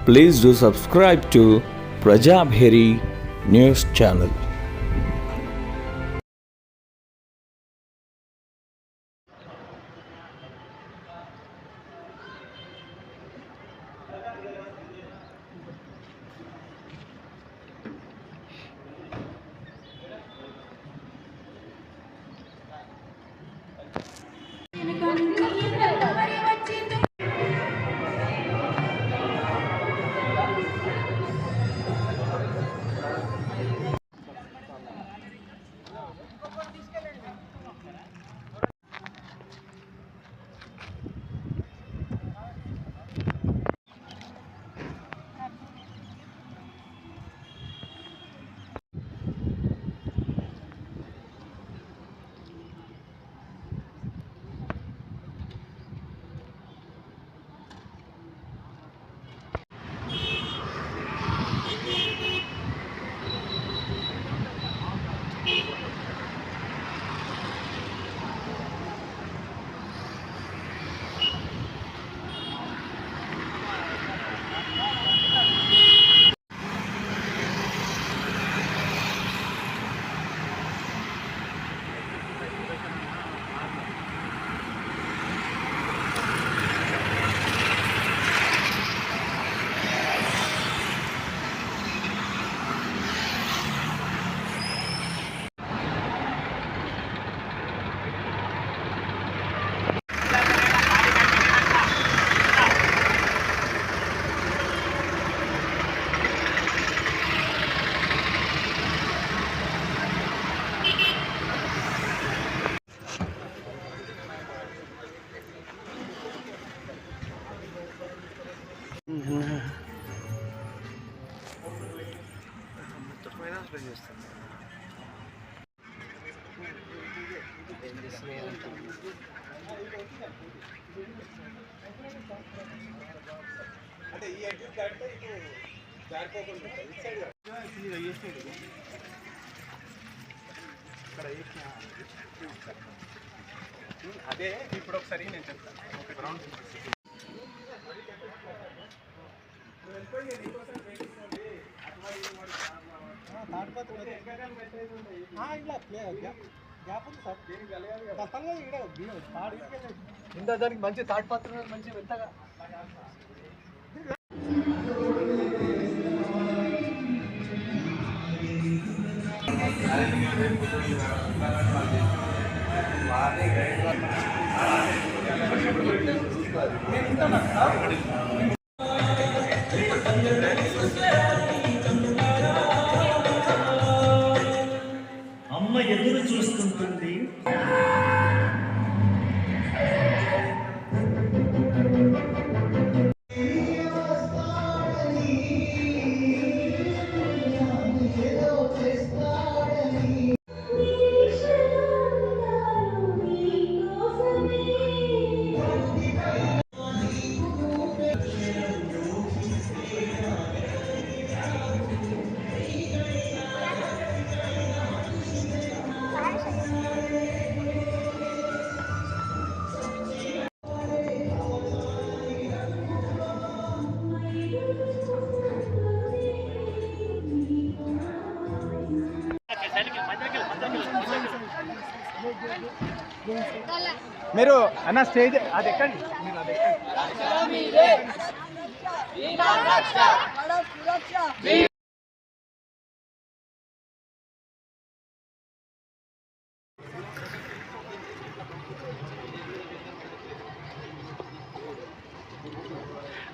Please do subscribe to Prajabheri News Channel. అదే ఇప్పుడు ఒకసారి నేను చెప్తాను. ఇంత దానికి మంచి తాడ్పత్రం మంచి వింతగా అమ్మ ఎదురు చూస్తుంటుంది. మీరు అన్న స్టేజ్ అది ఎక్కండి, మీరు అది ఎక్కండి.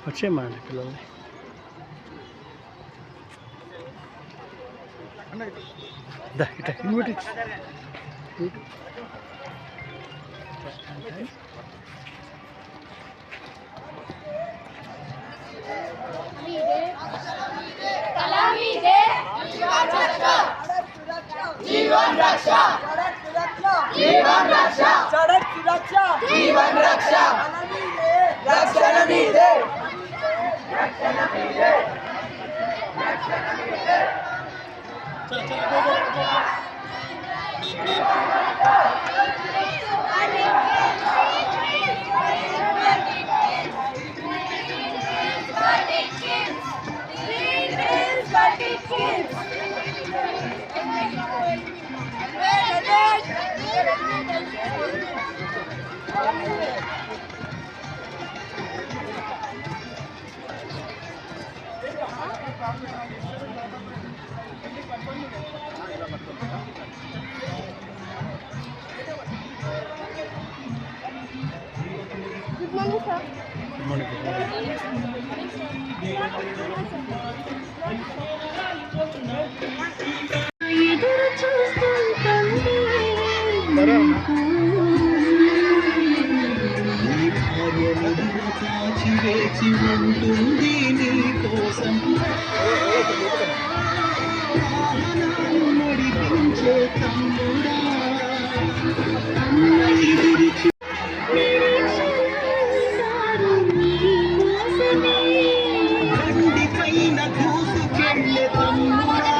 వచ్చేయమండి పిల్లల్ని. ఇట ఇన్విటి जीवन रक्षा, जीवन रक्षा, सड़क सुरक्षा, जीवन रक्षा, रक्षण मीदे, रक्षण मीदे, रक्षण मीदे, चल ఉంది నీ కోసం నడిపించే తమ్ముడా బండి పైన దూసుకెళ్ళే తమ్ముడా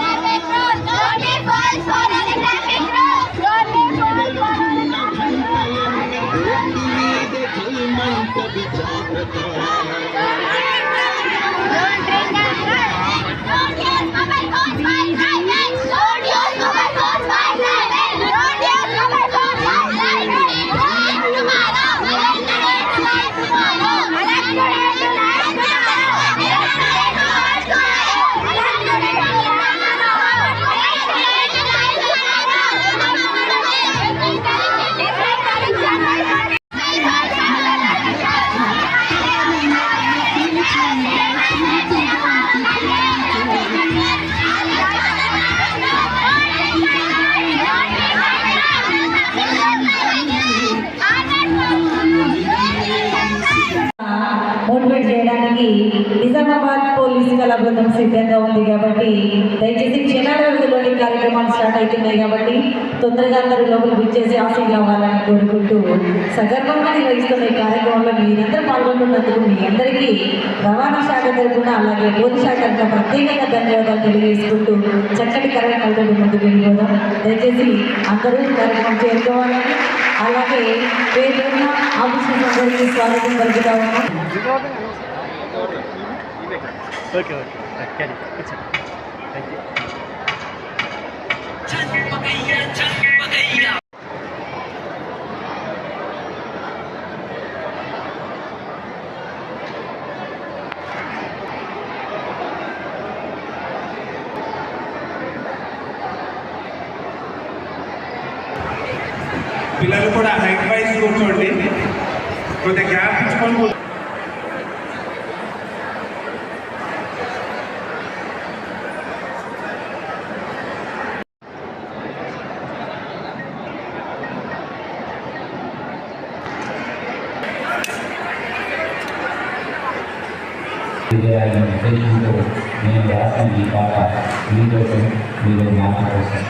మోటివేట్ చేయడానికి నిజామాబాద్ పోలీసు కళా బృందం సిద్ధంగా ఉంది కాబట్టి దయచేసి క్షణాల వ్యవధిలోని కార్యక్రమాలు స్టార్ట్ అవుతున్నాయి కాబట్టి తొందరగా అందరూ లోపల విచ్చేసి ఆశీలు అవ్వాలని కోరుకుంటూ సగర్వంగా నిర్వహిస్తున్న ఈ కార్యక్రమంలో మీరందరూ పాల్గొంటున్నందుకు మీ అందరికీ రవాణా శాఖ తరఫున అలాగే పోలీస్ శాఖ తరఫున ప్రత్యేకంగా ధన్యవాదాలు తెలియజేసుకుంటూ చక్కటి కార్యక్రమాలతో ముందుకు వెళ్ళిపోదాం. దయచేసి అందరూ కార్యక్రమం చేరుకోవాలని అలాగే పేరున్న ఆఫీసర్స్ అందరికీ స్వాగతం పలుకుతా ఉన్నాం. Okay carry thank you. పిల్లలు కూడా హైట్ వైజ్ కూర్చోండి, కొద్దిగా గ్యాప్ ఇచ్చుకొని ఉద్దేశంతో నేను రాసిన ఈ పాట మీకోసం మీరు మాట కోసం.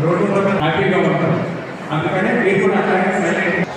రోడ్డు పక్కన హ్యాపీగా ఉంటారు, అందుకనే మీరు కూడా అట్లాగే సైలెంట్.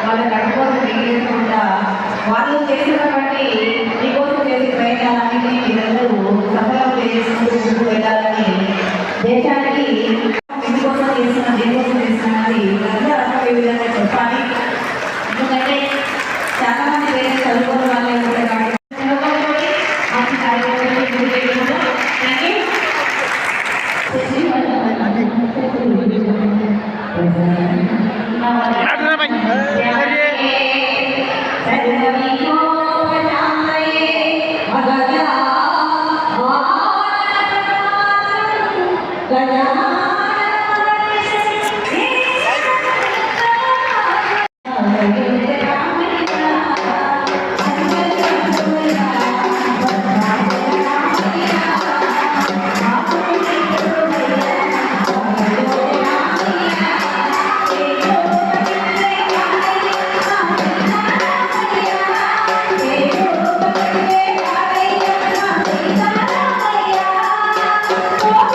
వాళ్ళ కట్టుకోసం మిగిలించకుండా వాళ్ళు చేసినటువంటి మీకోసం చేసే ప్రయత్నాలన్నింటినీ మీరందరూ సఫలం చేసుకుంటూ ముందుకు వెళ్ళాలని దేశానికి మీకోసం చేసిన దేనికోసం చేసినది అందరూ అర్థమయ్యే విధంగా చెప్పాలి. ఎందుకంటే చాలా మంది వేరే చదువుకున్న వాళ్ళే కూడా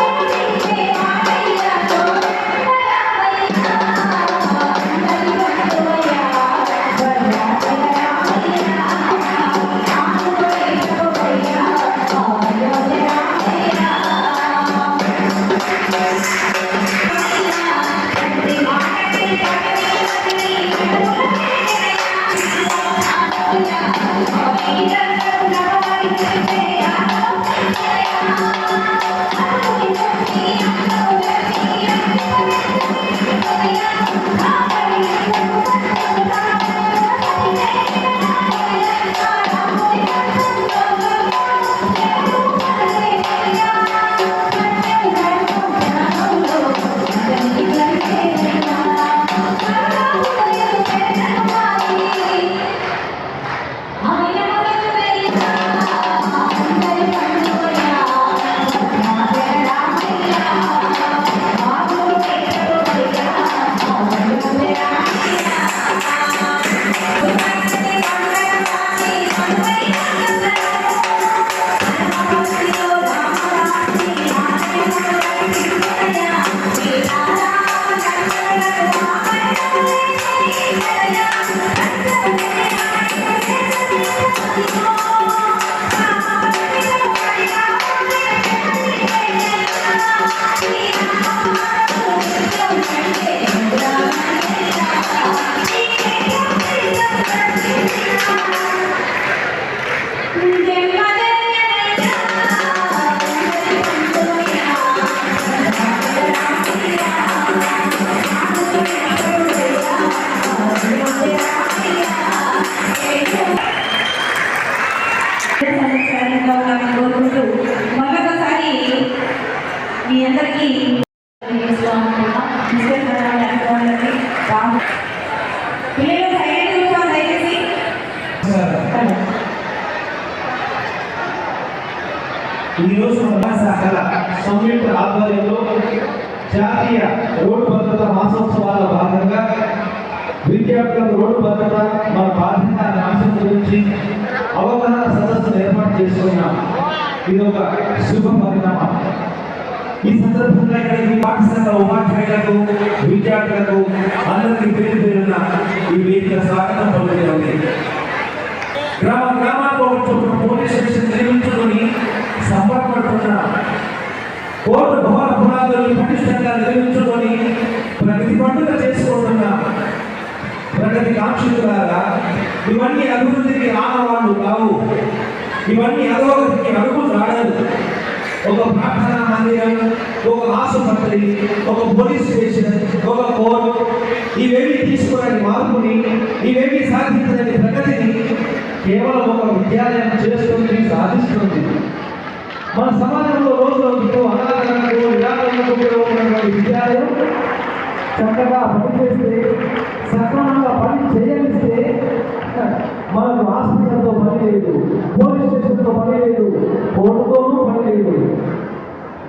Oh, అందరికీ పిల్లలు సైలెంట్ కూర్చోండి దయచేసి. ఈరోజు శాఖల సంయుక్త ఆధ్వర్యంలో జాతీయ రోడ్డు భద్రత మాసోత్సవాల భాగంగా విద్యార్థులకు రోడ్డు భద్రత మన బాధ్యత అనే అంశం గురించి అవగాహన సదస్సును ఏర్పాటు చేసుకున్నాం. ఇది ఒక శుభ పరిణామం. ఈ సందర్భంగా ఇక్కడికి పాఠశాల ఉపాధ్యాయులకు విద్యార్థులకు అందరికీ పేరు పేరున ఈ వేదిక స్వాగతం పలుకుతుంది. గ్రామాల్లో పోలీస్ స్టేషన్ నిర్మించుకొని సంబరపడుతున్న కోర్టు భవన పునాదులను పటిష్టంగా నిర్మించుకొని ప్రగతి పండుగ చేసుకుంటున్న ప్రగతి కాంక్షితులారా, ఇవన్నీ అభివృద్ధికి ఆనవాళ్ళు కావు. ఇవన్నీ అధోగతికి అడుగు రాడదు. ఒక ప్రార్థనా మందిరం, ఒక ఆసుపత్రి, ఒక పోలీస్ స్టేషన్, ఒక కోర్టు ఇవేమి తీసుకుని మార్పుని, ఇవేమి సాధించని ప్రగతిని కేవలం ఒక విద్యాలయం చేస్తుంది, సాధిస్తుంది. మన సమాజంలో రోజు రోజుకు అనాథలకు నిరాకరణకు ఉన్నటువంటి విద్యాలయం చక్కగా పనిచేస్తే, సక్రమంగా పని చేయనిస్తే మనకు హాస్పిటల్తో పని లేదు, పోలీస్ స్టేషన్తో పని లేదు, కోర్టుతోనూ పని లేదు.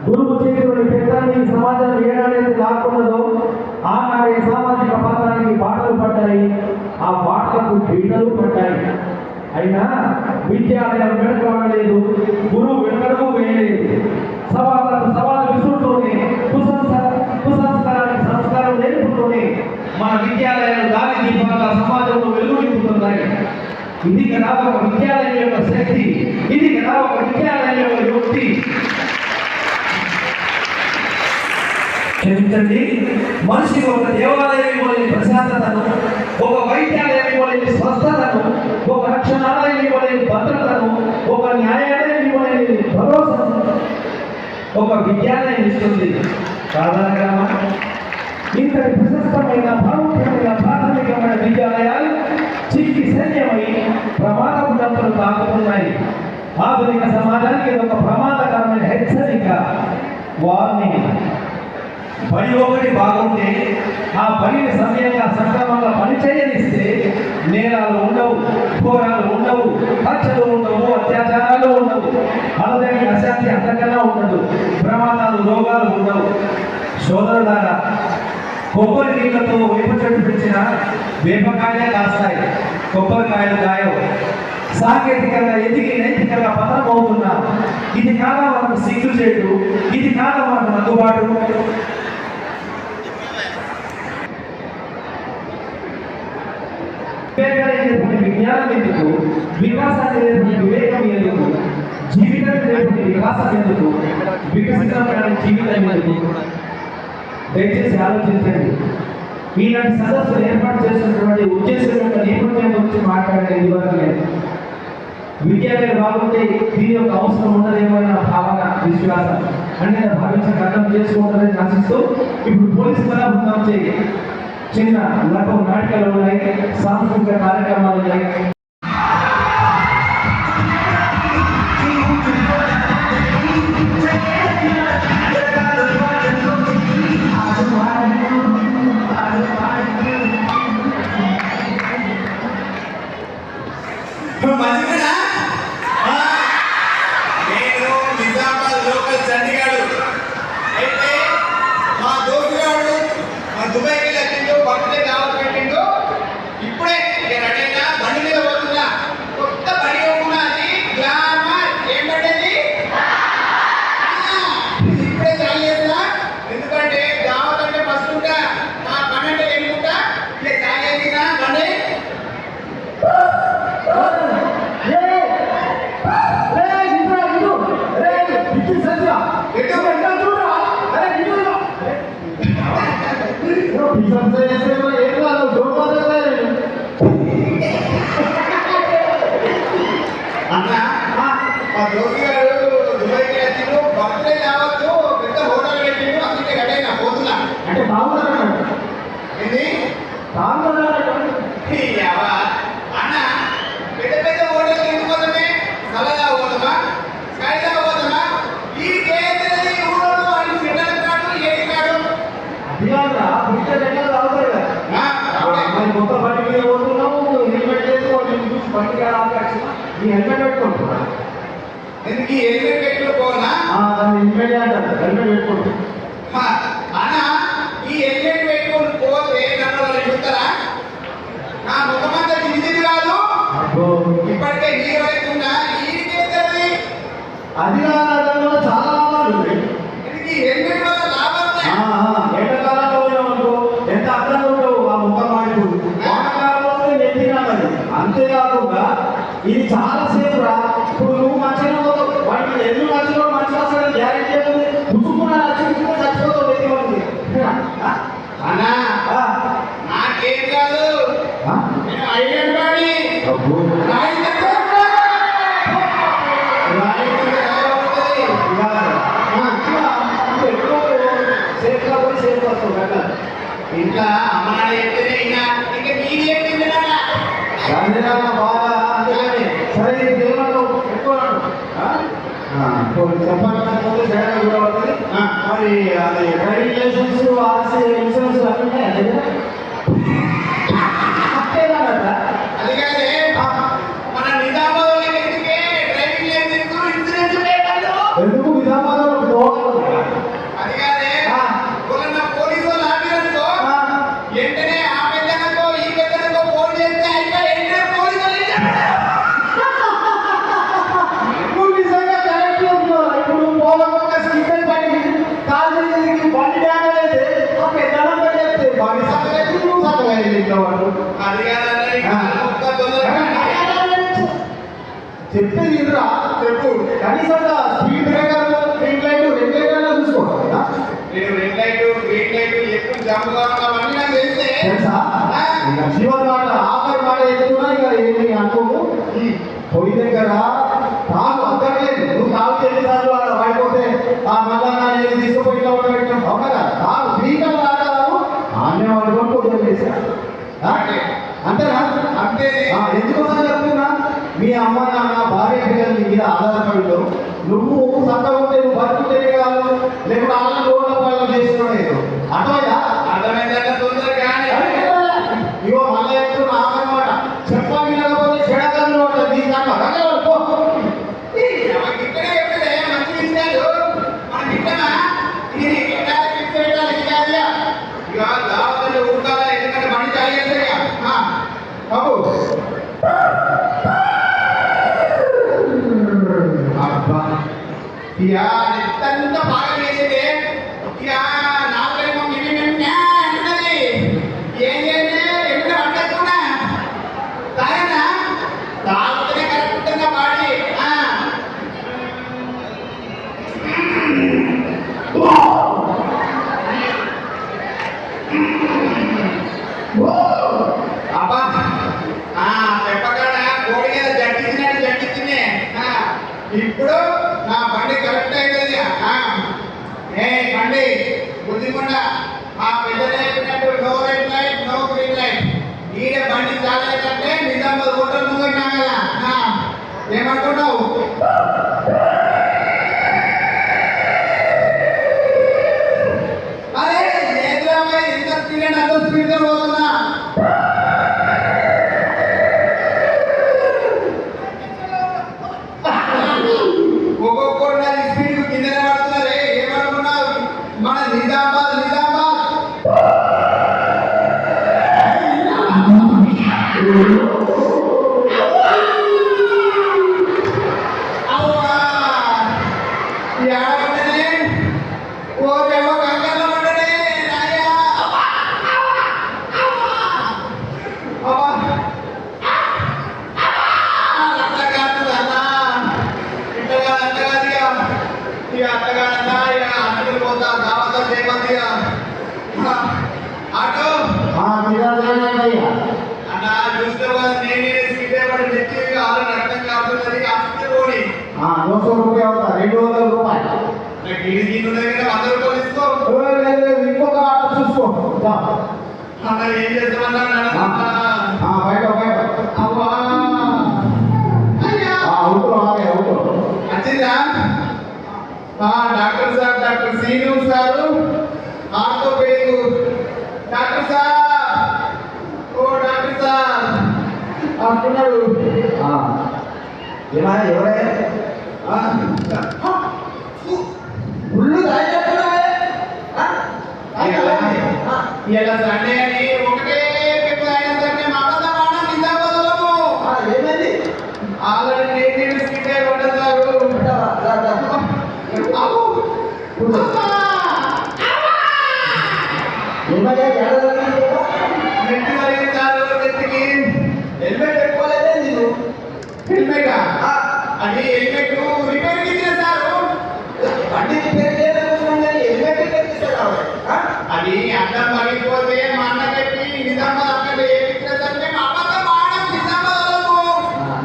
గురువు చేతిలోని పెద్దాన్ని సమాజం ఏడాడైతే లాక్కున్నదో ఆనాడే సామాజిక పతనానికి బాటలు పడ్డాయి, ఆ బాటలకు పీటలు పడ్డాయి. అయినా విద్యాలయం వెనుకబడలేదు, గురువు వెనకడము వేయలేదు. సవాళ్ళకు విసురుతోనే, కుసంస్కారానికి సంస్కారం నేర్పుతూనే మన విద్యాలయాలు దాని దీపాలుగా సమాజంలో వెలుగు నింపుతున్నాయి. ఇది కదా ఒక విద్యాలయం యొక్క శక్తి, ఇది కదా ఒక విద్యాలయం యొక్క యుక్తి. క్షమించండి, మనిషికి ఒక దేవాలయం ఇవ్వలేని ప్రశాంతతను, ఒక వైద్యాలయం ఇవ్వలేని స్వస్థతను, ఒక రక్షణాలయం ఇవ్వలేని భద్రతను, ఒక న్యాయాలయం ఇవ్వలేని భరోసాను ఒక విద్యాలయం ఇస్తుంది. సాధారణంగా ఇంతటి ప్రశస్తమైన ప్రాముఖ్యమైన ప్రాథమికమైన విద్యాలయాలు చిక్కి సైన్యమై ప్రమాదపు దంపలు తాకుతున్నాయి. ఆధునిక సమాజానికి ఒక ప్రమాదకరమైన హెచ్చరిక, వార్నింగ్. పని ఒకటి బాగుంటే ఆ పనిని సమయంగా సక్రమంగా పని చేయనిస్తే నేరాలు ఉండవు, ఘోరాలు ఉండవు, హత్యలు ఉండవు, అత్యాచారాలు ఉండవు, అలదైన అశాంతి అంతకన్నా ఉండదు, ప్రమాదాలు రోగాలు ఉండవు. సోదరులారా, కొబ్బరి నీళ్లతో వేప చెట్టు పెంచిన వేపకాయలే కాస్తాయి, కొబ్బరికాయలు కాయవు. సాంకేతికంగా ఎదిగి నైతికంగా పతనమవుతున్నా ఇది కాదా మనకు సిగ్గు చేయడు, ఇది కాదా మనకు అందుబాటు. విజ్ఞానం ఎందుకు, వికాసాన్ని వివేకం ఎందుకు, జీవితం వికాసం ఎందుకు, వికసితమైన జీవితం ఎందుకు? దయచేసి ఆలోచించండి. ఈనాటి సదస్సులు ఏర్పాటు చేసినటువంటి ఉద్దేశం యొక్క నేపథ్యం గురించి మాట్లాడేది ఇవ్వడం లేదు. విద్యాలయం బాగుంటే దీని యొక్క అవసరం ఉండదేమో అన్న భావన, విశ్వాసం అంటే భావించి అర్థం చేసుకుంటారని ఆశిస్తూ ఇప్పుడు పోలీసు బృందం చేయి చిన్న లఘు నాటకాలు ఉన్నాయి, సాంస్కృతిక కార్యక్రమాలు ఉన్నాయి. నేను నిజామాబాద్ లోకల్ చండీగఢ్ అయితే మా దోస్తుగాడు మా దుబాయ్కి వెళ్ళిండు, బర్త్డే దావత్ పెట్టిండు. ఇప్పుడే నేను అటెండా బండి మీద పెట్టుకుంటున్నా. ఎందుకు ఈ హెల్మెట్ పెట్టుకుని పోనా దాన్ని హెల్మెట్ అంటారు, హెల్మెట్ పెట్టుకుంటు. అన్నా ఈ హెల్మెట్ పెట్టుకుని పోతే నన్ను వాళ్ళు చెప్తారా? నా ముఖమంతా చిన్నది కాదు, అబ్బో ఇప్పటికే హీరో అవుతుందా ఈడికేది? అది దానివల్ల చాలా లాభాలు ఉన్నాయి. ఎందుకు ఈ హెల్మెట్ వల్ల లాభాలు ఉన్నాయి? ఎండాకాలంలో పోయినామనుకో ఎంత అర్థంగా ఉంటావు, ఆ ముఖం మాడిపోదు. వానకాలంలో నెత్తినామది. అంతేకాకుండా ఇది చాలా సేపు రా. ఇప్పుడు నువ్వు మంచిగా పోతావు, వాడికి ఎందుకు మంచిగా మంచిగా వస్తాడని గ్యారెంటీ ఉంది. పుచ్చుకున్న చచ్చిపోతావు నెత్తి వాళ్ళకి. అన్నా నాకేం కాదు, నేను ఐరన్ బాడీ ఇంట్లో అమ్మ నాన్న చెప్తేనే ఇంకా ఇంకా మీరు చెప్పింది బాగా అందుకని సరే ఇది ఏమన్నా ఎక్కువ చెప్పకపోతే జగన్ కూడా అవుతుంది. మరి అది డ్రైవింగ్ లైసెన్స్ ఆర్సీ ఇన్సూరెన్స్ అన్నీ అది కాదే మన నిజామాబాద్ ఎందుకే డ్రైవింగ్ లైసెన్స్ ఇన్సూరెన్స్ పేపర్లు ఎందుకు నిజామాబాద్ అది కాదే నా పోలీసు వాళ్ళు ఆపిరనుకో వెంటనే ఆ పెద్దనకో ఈ పెద్దనకో ఫోన్ చేస్తే అయినా వెంటనే పోలీసు వాళ్ళు ఇప్పుడు నిజంగా కరెక్ట్ ఇప్పుడు పోలకొక స్కిల్ పని కాదు బండి డ్యామేజ్ అయితే ఆ పెద్దలంతా చెప్తే బండి సగలేదు నువ్వు సగలేదు ఇంట్లో వాళ్ళు అది కాదన్న చెప్తే తీరురా చెప్పు. కనీసం speed breaker green light red light అయినా చూసుకోవాలి. నేను రెడ్ లైట్ గ్రీన్ లైట్ ఎప్పుడు జంప్ కావాలవన్నీ నాకు తెలిస్తే తెలుసా? ఇక చివరి మాట ఆఖరి మాట ఎత్తున్నా ఇక ఏమి అనుకోము. పొడి దగ్గర తాగు అక్కర్లేదు. నువ్వు తాగు ఎన్నిసార్లు వాడిపోతే ఆ మళ్ళా నేను తీసుకుపోయి ఇట్లా పెట్టాం అవునా కదా. తాగు స్పీకర్ తాగారు ఆమె వాడుకొని పొద్దున చేశారు. అంతేనా? అంతే. ఎందుకోసం చెప్తున్నా, మీ అమ్మ నాన్న భార్య పిల్లలు నీ మీద ఆధారపడిలో నువ్వు చక్కగా ఉంటే నువ్వు బతుకుంటేనే కాదు, లేకపోతే వాళ్ళ లోన్ల పనులు చేస్తున్నాడు. అర్థమైందా? అర్థమైందంటే తొందరగా కానీ ఇవో మళ్ళీ చెప్తున్నా ఆమెమాట చెప్ప వినకపోతే చెడగలను ఉంటుంది. నీ దాంట్లో ఇక్కడే చెప్తే మంచి విషయాలు మనకి ఇష్టమా ఇది పెట్టాలి ఫిక్స్ పెట్టాలి ఇక దావతలు ఊరుకాల ఎందుకంటే బండి తాగేస్తాయి బాబు. అబ్బా ఇక ఎంత బాగా చేసింది ఇక నాలుగేమో ఉన్నది ఏం చేయండి ఎప్పుడు వండుతున్నా తాగనా తాగుతూనే కరెక్ట్గా పాడి అబ్బా చెప్పకాడ కోడి మీద జట్టించినట్టు జట్టించింది. ఇప్పుడు నా బండి కరెక్ట్ అయిపోయింది. ఏ బండి బుద్ధికుండా ఆ పెద్దలు చెప్పినట్టు no red light no green light ఈడ బండి చాలేదంటే నిజామాబాద్ హోటల్ ముందున్నా కదా ఏమనుకున్నావు? అరే లేదురామా ఎంత స్పీడ్ అంటే అంత స్పీడ్గా పోతున్నా. ఒక్కొక్కరు స్పీడ్ కిందనే పడుతున్నారే ఏమనుకున్నావు? మన నిజామాబాద్ ఆటో అన్నా చూస్తే నేనే సీటే పడి నెత్తి ఆల్రెడీ అర్థం కావుతున్నది హాస్పిటల్ పోని 200 రూపాయలు 200 రూపాయలు నాకు ఇది ఉన్నది కదా 100 రూపాయలు తీసుకో. ఇంకొక ఆటో చూసుకో. అన్న ఏం చేస్తామన్నా బయట అవ్వా అవుతో వచ్చిందా? Doctor sir doctor Seenu sir orthopaedic doctor sir ఓ డాక్టర్ సార్ అంటున్నాడు. ఏమైనా ఎవరైనా ఫుల్లు తాగినట్టున్నావే. ఇలా సండే అని ఒకటే పెద్ద ఆయన సండే మా అబద్ధం ఆడడం నిజాబద్దము. ఏమైంది ఆల్రెడీ నేను స్కిట్ అయి పడ్డారు. ఏమయ్యా ఏడాది నెత్తి కలిగించారు. నెత్తికి హెల్మెట్ పెట్టుకోలేదే నేను హెల్మెట్ అది హెల్మెట్ రిపేర్ ఇచ్చేసారు. బండి రిపేర్ చేయడం కానీ హెల్మెట్ రిపేర్ చేస్తారు. అది అడ్డం పగిలిపోతే మా అన్న చెప్పి నిజామాబాద్ అక్కడ ఏ విక్రేతంటే మా అబద్ధం ఆడడం నిజామాబాద్కు.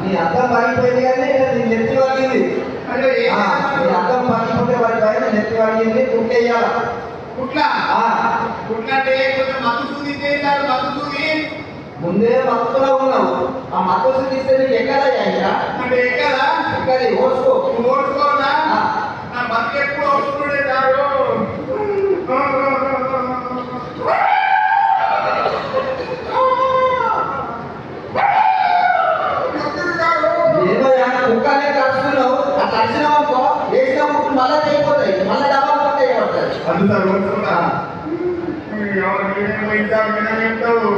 నీ అర్థం పగిలిపోయింది కానీ నీ నెత్తి పగిలింది. అయ్యో నీ అర్థం పగిలిపోతే వాడి పైన నెత్తి పగిలింది కుట్టేయాల. కుట్లా కుట్లంటే కొంచెం మత్తు సూది చేశారు. మత్తు సూది ముందే మత్తులో ఉన్నావు. ఆ మత్తు తీస్తే నీకు ఎక్కడయ్యా అంటే ఎక్కదా ఎక్కడి ఓడ్చుకో ఓడ్చుకోనా నా బతుకు ఎప్పుడు ఓడ్చుకునే సారు. ఏమయ్యా కుక్కనే కలుస్తున్నావు. ఆ కలిసినావు అనుకో వేసినప్పుడు మళ్ళీ అయిపోతాయి. మళ్ళీ డబ్బా కొట్టే పడతాయి. అది సార్ ఓడ్చుకుంటా ఎవరు పోయిందా వినగంటావు.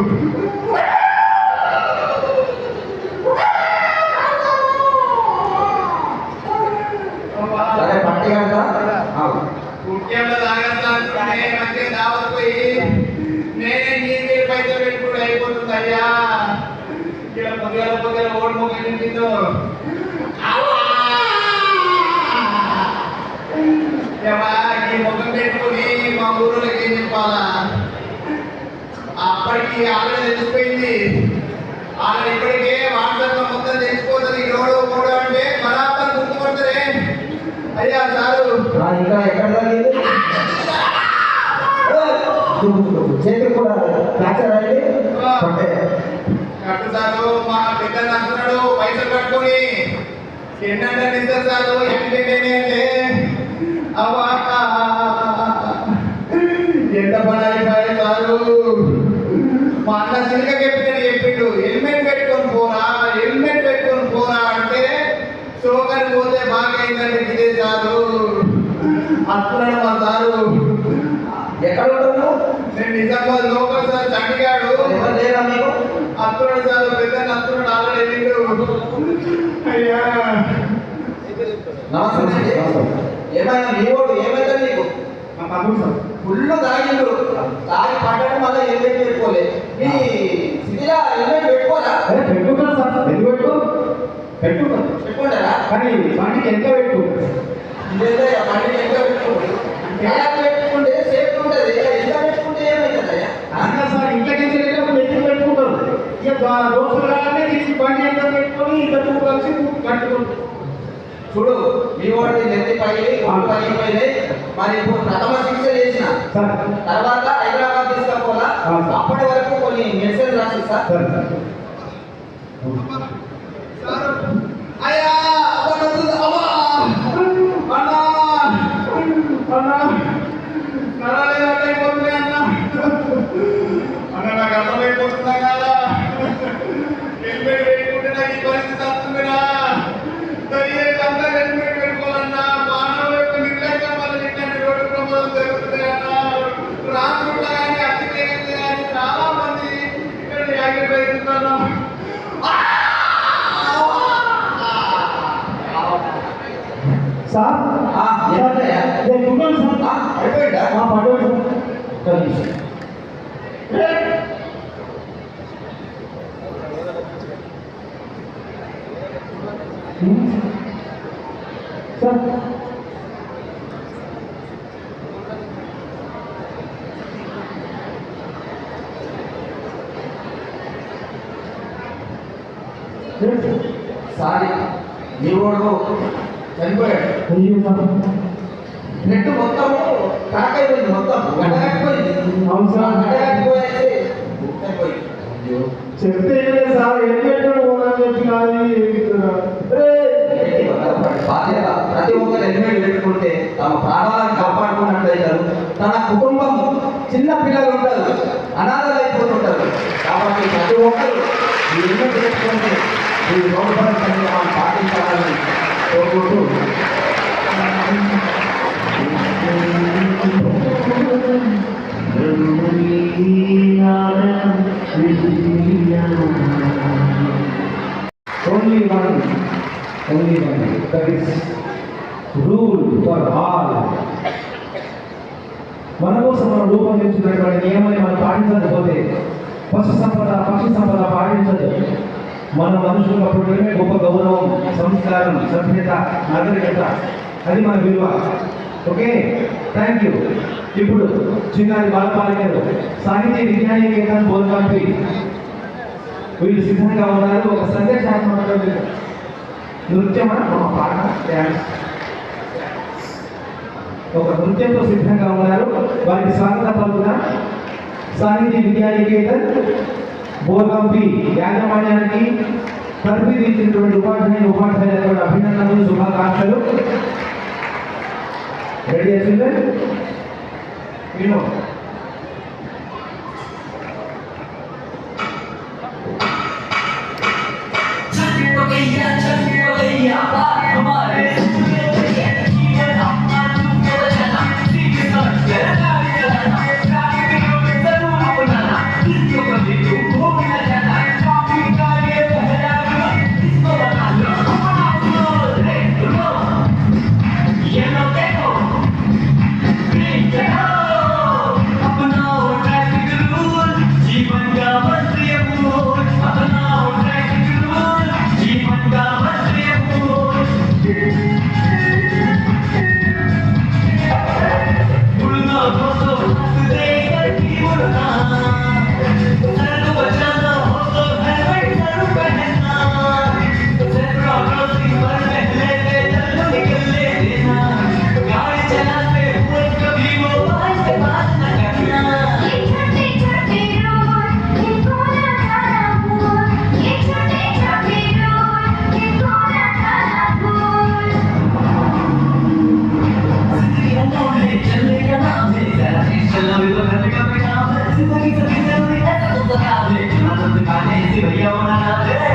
సరే పట్టి కడతా ముఖ్యంగా తాగేస్తానుకుంటే మంచిగా దావత్ పోయి నేనే నీళ్ళు పైసలు పెట్టుకుంటూ అయిపోతుంది అయ్యా. ఇలా పొద్దుగల ఓడి మొక్క నిండిందో ఈ ముఖం పెట్టుకుని మా ఊళ్ళోకి ఏం చెప్పాలా. అప్పటికి ఆల్రెడీ తెలిసిపోయింది. ఆల్రెడీ ఇప్పటికే వాట్సాప్ లో మొత్తం తెలిసిపోతుంది. రోడ్డు ఓడు అంటే బరాబర్ గుర్తుపడతారే అయ్యా సారు. ఇంకా ఎక్కడ తగ్గింది చేతి కూడా ఫ్రాక్చర్ అయింది. కట్టు సారు మా పెద్ద నస్తున్నాడు పైసలు కట్టుకొని ఏంటంటే ఇస్తారు సారు. ఏంటంటే అంటే అవ్వా ఎంత పడాలి సారు. మా అన్న చిలుక చెప్పిండు హెల్మెట్ పెట్టుకొని పోరా హెల్మెట్ పెట్టుకొని పోరా అంటే షోకని పోతే బాగా అయిందంటే ఇదే సారు. అస్తున్నాడు మా సారు. ఎక్కడ ఉంటావు నేను నిజామాబాద్ లోకల్ సార్ చండిగాడు ఎవరు లేరా మీకు? అస్తున్నాడు సార్. పెద్ద అస్తున్నాడు ఆల్రెడీ వెళ్ళిండు. అయ్యా నమస్తే. ఏమైనా మీ ఓడు ఏమైతే నీకు మా తమ్ముడు సార్ ఫుల్ తాగిండు. తాగి పడ్డాడు మళ్ళీ హెల్మెట్ పెట్టుకోలే. మీ సిటీలో హెల్మెట్ పెట్టుకోరా? పెట్టుకుంటాను సార్. ఎందుకు పెట్టుకుంటాను పెట్టుకుంటారా? కానీ బండికి ఎంత పెట్టు లేదయ్యా బండికి ఎంత పెట్టుకోండి. ఎలా పెట్టుకుంటే సేఫ్టీ ఉంటుంది. ఎంత పెట్టుకుంటే ఏమవుతుందయ్యా? అన్నా సార్ ఇంట్లోకి ఎత్తి పెట్టుకుంటారు. ఇక దోస్తులు రాగానే తీసి బండి ఎంత పెట్టుకొని ఇద్దరు కలిసి కట్టుకుంటారు. చూడు మీ వాడికి నెత్తి పగిలి ఒళ్ళు పగిలిపోయినాయి. మరి ఇప్పుడు ప్రథమ చికిత్స చేసిన తర్వాత హైదరాబాద్ తీసుకపోలా. అప్పటి వరకు కొన్ని మెడిసిన్ రాసిస్తా. అయ్యా అన్నా అన్నా నరాలు అయిపోతుంది అన్న. అన్న నాకు అర్థమైపోతుందా కదా. హెల్మెట్ పెట్టుకుంటే నాకు ఈ పరిస్థితి వస్తుందిరా. అంతా హెల్మెట్ పెట్టుకోవాలన్నా మానవ యొక్క నిర్లక్ష్యం వల్ల ఇట్లాంటి రోడ్డు ప్రమాదం జరుగుతుంది అన్న. రాకుండా కానీ అతివేగంగా కానీ చాలా మంది ఇక్కడ యాక్సిడెంట్ అవుతున్నారు. సార్ ఏమన్నాయా? నేను ఉన్నాను సార్. అయిపోయిందా? పడవచ్చు సార్. సారీ మీ వాడు చనిపోయాడు. అయ్యో సార్. నెట్ మొత్తం కాకైపోయింది. మొత్తం గడ్డగట్టిపోయింది. అవును సార్. గడ్డగట్టిపోయేసి చనిపోయింది. చెప్తే ఏం సార్ హెల్మెట్ పోనని చెప్పి బాధ్యత ప్రతి ఒక్కరు హెల్మెట్ పెట్టుకుంటే తమ ప్రాణాలను కాపాడుకున్నట్లయితారు. తన కుటుంబం చిన్న పిల్లలు ఉంటారు, అనాథలు అయిపోతుంటారు. కాబట్టి ప్రతి ఒక్కరు ఈ హెల్మెట్ పెట్టుకుంటే ఈ రోడ్డు కార్యక్రమాలు పాటించాలని కోరుకుంటూ only one, that is rule for all. మన కోసం మనం రూపొందించినటువంటి నియమాన్ని మనం పాటించకపోతే పశు సంపద పక్షి సంపద పాటించదు. మన మనుషులకు అప్పుడే గొప్ప గౌరవం, సంస్కారం, సభ్యత, నాగరికత, అది మన విలువ. Okay, thank you. ఇప్పుడు చిన్నారి బాలపాలికలు సాహిత్య విజ్ఞాన కేంద్రం బోధకాంపి వీళ్ళు సిద్ధంగా ఉన్నారు. ఒక సందేశాత్మక నృత్యమా పాట డ్యాన్స్ ఒక నృత్యంతో సిద్ధంగా ఉన్నారు. వారికి స్వాగత పలుకున సాహిత్య విద్యానికేతన్ బోధకాంపి యాజమాన్యానికి తరబిది ఇచ్చినటువంటి ఉపాధ్యాయులకు అభినందనలు, శుభాకాంక్షలు. రెడీ వచ్చింది వినో.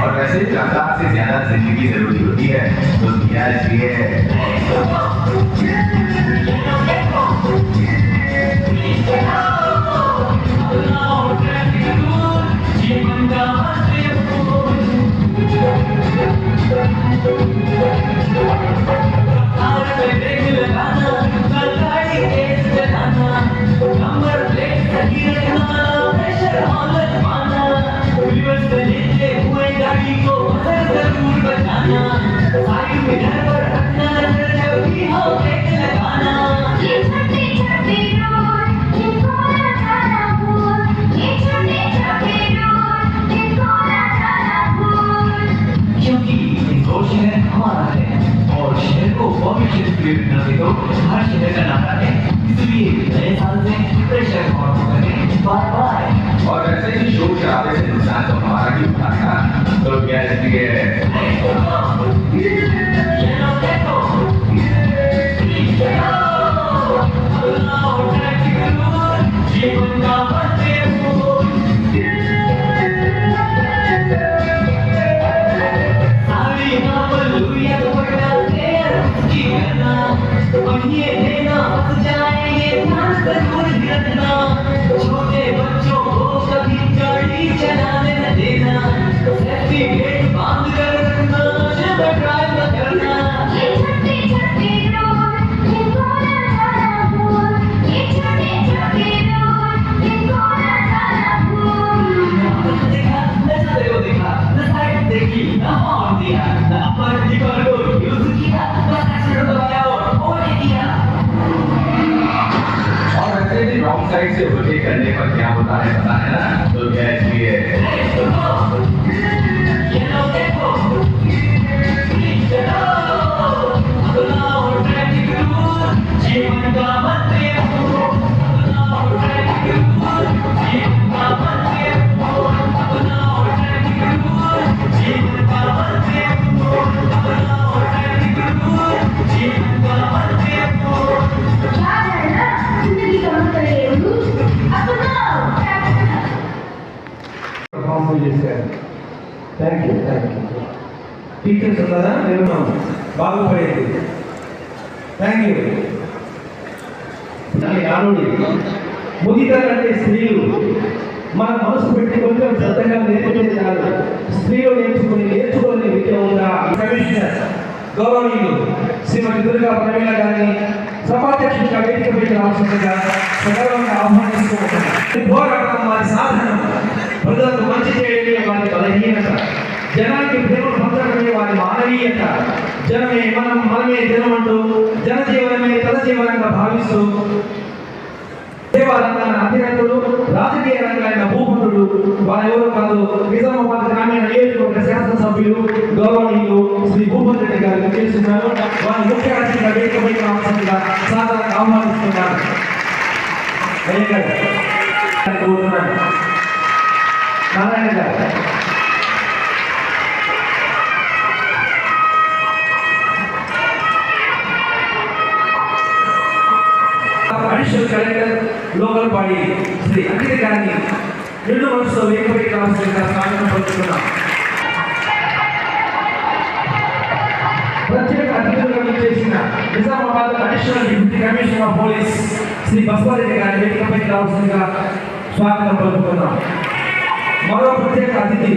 और वैसे रफ्तार से ज्यादा जिंदगी जरूरी होती है, तो दिया इसलिए हर शहर का नारा है, इसलिए नए साल से प्रेशर और बाय बाय। और वैसे ही शोर शराबे से नुकसान तो हमारा ही उठाना, तो क्या इसलिए छोटे बच्चों को कभी गाड़ी चलाने न देना, सेफ्टी बेल्ट बांध कर रखना, जब ड्राइव न करना। ये छोटे छोटे रोड इनको ना जाना भूल, ये छोटे छोटे रोड इनको ना जाना भूल। देखा नशा देखा न साइड देखी न हॉर्न दिया न अपर दीवार को यूज किया, बस एक्सीडेंट हो गया और दिया। और वैसे भी रॉन्ग साइड से ओवरटेक करने पर क्या होता है पता है ना, तो क्या इसलिए जीवन का मंत्र अपनाओ ट्रैफिक रूल, जीवन का मंत्र अपनाओ ट्रैफिक रूल, जीवन का मंत्र अपनाओ ट्रैफिक रूल, जीवन का मंत्र। याद है ना जिंदगी का मंत्र है रूल, अपनाओ traffic rule. Thank you. Teachers ఉన్నారా? నేను బాగుపడేది. Thank you. నానుడి ముదితలంటే స్త్రీలు మన మనసు పెట్టి కొంచెం శ్రద్ధగా నేర్చుకునేది కాదు. స్త్రీలు నేర్చుకునే విద్య ఉందా? కమిషనర్ గౌరవనీయులు శ్రీమతి దుర్గా ప్రవీణ గారిని సభాధ్యక్షుడిగా వేదిక పెట్టి రావాల్సిందిగా సగర్వంగా ఆహ్వానిస్తూ ఉంటారు. పోరాటం వారి సాధనం, ప్రజలకు మంచి చేయడమే వారి బలహీనత, జనానికి ప్రేమ పంచడమే వారి మానవీయత. జనమే మనమే జనమంటూ జనజీవనమే తన జీవనంగా భావిస్తూ సేవా రంగాన్ని అధినేతలు, రాజకీయ రంగాన్ని భూపతుడు వారెవరూ కాదు, నిజామాబాద్ గ్రామీణ నియోజకవర్గ శాసనసభ్యులు గౌరవనీయులు శ్రీ భూపతి రెడ్డి గారు చేస్తున్నారు. వారి ముఖ్య అతిథిగా వేదికపై రావాల్సిందిగా సాధారణంగా ఆహ్వానిస్తున్నారు. నారాయణ గారు additional collector local body Shri Ankita గారిని రెండు మనసులో వేదికపై రావాల్సిందిగా స్వాగతం పలుకుతున్నాం. ప్రత్యేక అతిథులుగా చేసిన Nizamabad additional deputy commissioner of police Shri Baswa Reddy గారి వేదికపై రావాల్సిందిగా స్వాగతం పలుకుతున్నాం. మరో ప్రత్యేక అతిథి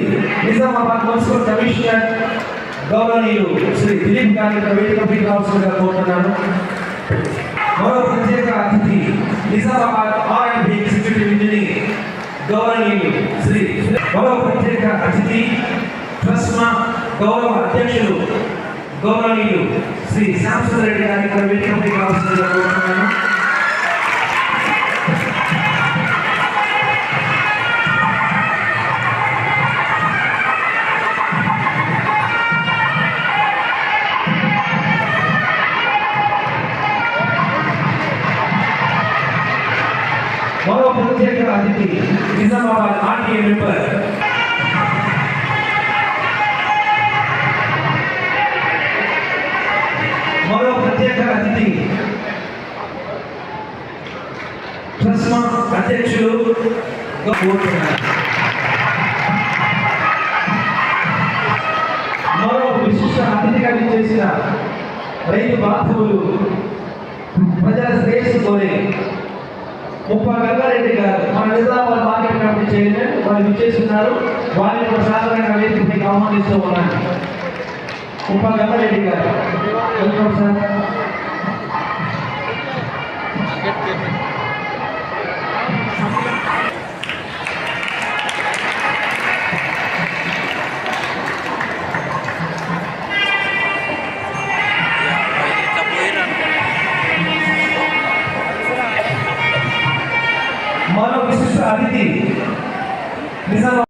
నిజామాబాద్ మున్సిపల్ కమిషనర్ గౌరవనీయులు శ్రీ దిలీప్ గారి వేదికపై రావాల్సిందిగా కోరుతున్నాను. మరో ప్రత్యేక అతిథి నిజామాబాద్ R&B ఎగ్జిక్యూటివ్ ఇంజనీర్ గౌరవనీయులు శ్రీ మరో ప్రత్యేక అతిథి ట్రస్మా గౌరవ అధ్యక్షులు గౌరవనీయులు శ్రీ శ్యామసుందర్ రెడ్డి గారి వేదికపై రావాల్సిందిగా కోరుతున్నాను. మరో ప్రత్యేక అతిథి నిజామాబాద్ RTA మెంబర్ మరో ప్రత్యేక అతిథి ట్రస్మా అధ్యక్షులు మరో విశిష్ట అతిథిగా చేసిన రైతు బాంధవులు ప్రజల శ్రేయస్సు కోరే ముప్ప గంగారెడ్డి గారు మన నిజామాబాద్ మార్కెట్ కమిటీ చైర్మన్ వారు విచ్చేస్తున్నారు. వారిని కూడా సాధారణంగా వేదికపైకి ఆహ్వానిస్తూ ఉన్నాను. ముప్ప గంగారెడ్డి గారు వెల్కమ్ సార్. మరో విశిష్ట అతిథి నిజామాబాద్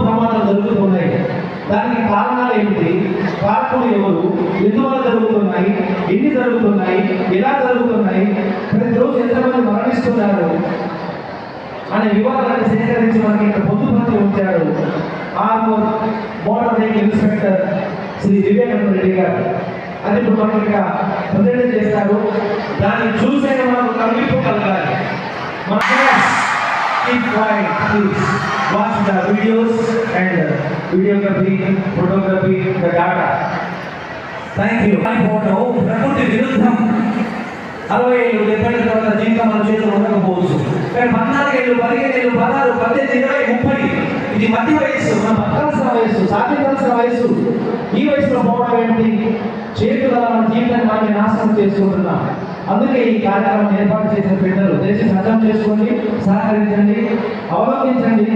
ప్రమాదాలు జరుగుతున్నాయి. దానికి కారణాలు ఏమిటి, కారకులు ఎవరు, ఎందువల్ల జరుగుతున్నాయి, ఎన్ని జరుగుతున్నాయి, ఎలా జరుగుతున్నాయి, ప్రతిరోజు ఎంతమంది మరణిస్తున్నారు అనే వివరాలను సేకరించి మనకి ఇక్కడ పొందుపరిచి ఉంచారు Armoor motor vehicle inspector Shri Vivekananda Reddy గారు. అది ఇప్పుడు మనకి ఇక్కడ ప్రజెంట్ చేస్తారు. దాన్ని చూసే మనకు కనిపించగలగాలి. Keep quiet, please. Watch the videos and videography, photography, the data. Thank you. ప్రకృతి విరుద్ధం. 60 ఏళ్ళు 70 తర్వాత జీవితం మన చేతిలో ఉండకపోవచ్చు. కానీ 14 ఏళ్ళు 15 ఏళ్ళు 16 18 20 30 ఇది మధ్య వయస్సు, మనం బతకాల్సిన వయస్సు, సాధించాల్సిన వయస్సు. ఈ వయసులో పోవడం ఏంటి? చేతుల మన జీవితాన్ని మనం నాశనం చేసుకుంటున్నాం. అందుకే ఈ కార్యక్రమం ఏర్పాటు చేసిన పెద్దలు దయచేసి అర్థం చేసుకోండి, సహకరించండి, అవలంబించండి,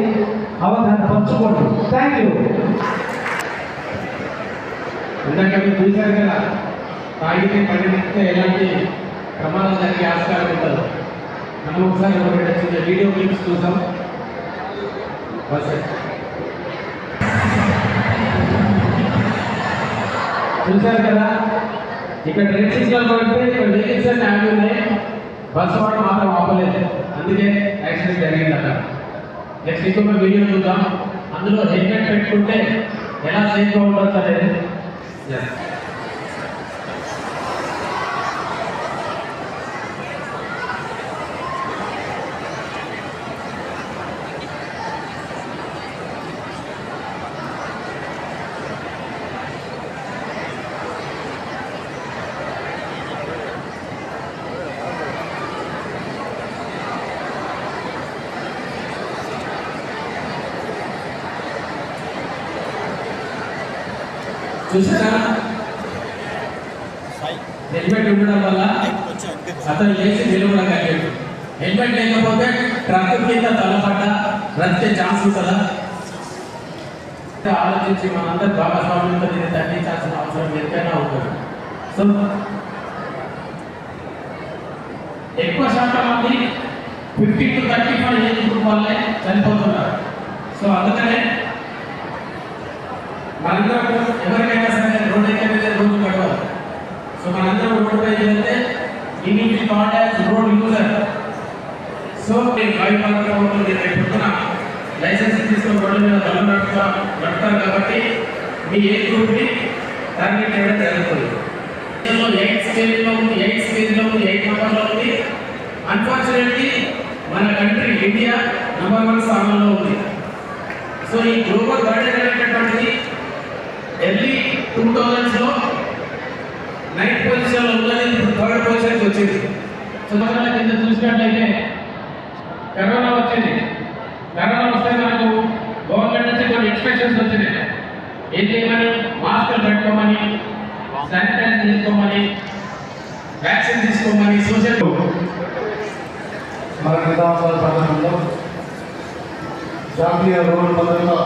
అవగాహన పంచుకోండి. Thank you. ఇందాక మీరు చూశారు కదా, తాగితే పండితే ఎలాంటి ప్రమాదం జరిగే ఆస్కారం ఉండదు. మనం ఒకసారి చిన్న వీడియో క్లిప్స్ చూసాం. చూశారు కదా, ఇక్కడ రెడ్ సిగ్నల్ పడితే ఇక్కడ వెహికల్స్ అన్ని ఆగి ఉన్నాయి, బస్సు వాడు మాత్రం ఆపలేదు, అందుకే యాక్సిడెంట్ జరిగిందట. నెక్స్ట్ ఇంకొక వీడియో చూద్దాం. అందులో హెల్మెట్ పెట్టుకుంటే ఎలా సేఫ్గా ఉండొచ్చు అనేది. చూసారా, హెల్మెట్ ఉండడం వల్ల అతను లేచి నిలబడగలిగాడు. హెల్మెట్ లేకపోతే ట్రక్ కింద తలపడ్డ బ్రతికే ఛాన్స్ ఉంటుందా? ఆలోచించి మనందరూ భాగస్వామ్యంతో దీన్ని తగ్గించాల్సిన అవసరం ఎంతైనా ఉంటుంది. సో ఎక్కువ శాతం మంది 50 to 35 ఏజ్ గ్రూప్ వాళ్ళే చనిపోతున్నారు. సో అందుకనే మనందరం ఎవరికైనా సరే రోడ్ ఎక్కడైతే రోజు గడవాలి. సో మనందరం రోడ్ పై వెళ్తే ఈ need be called as road user. So పొద్దున లైసెన్స్ తీసుకొని రోడ్ల మీద బలం నడుపుతారు కాబట్టి మీ ఏజ్ గ్రూప్ని టార్గెట్ చేయడం జరుగుతుంది. 8 స్టేజ్లో ఉంది, 8 నెంబర్లో ఉంది. అన్ఫార్చునేట్లీ మన కంట్రీ ఇండియా నెంబర్ 1 స్థానంలో ఉంది. సో ఈ గ్లోబల్ బర్డెన్ అనేటటువంటిది ఎర్లీ 2000s నైన్త్ పొజిషన్లో ఉన్నది, ఇప్పుడు 3rd పొజిషన్కి వచ్చింది. సో కింద చూసినట్లయితే కరోనా వచ్చింది. కరోనా వస్తే మనకు గవర్నమెంట్ నుంచి కొన్ని ఇన్స్ట్రక్షన్స్ వచ్చినాయి. ఏం చేయమని, మాస్కులు పెట్టుకోమని, శానిటైజ్ చేసుకోమని, వ్యాక్సిన్ తీసుకోమని, సోషల్. మన నిజామాబాద్ పట్టణంలో జాతీయ రోడ్డు భద్రతా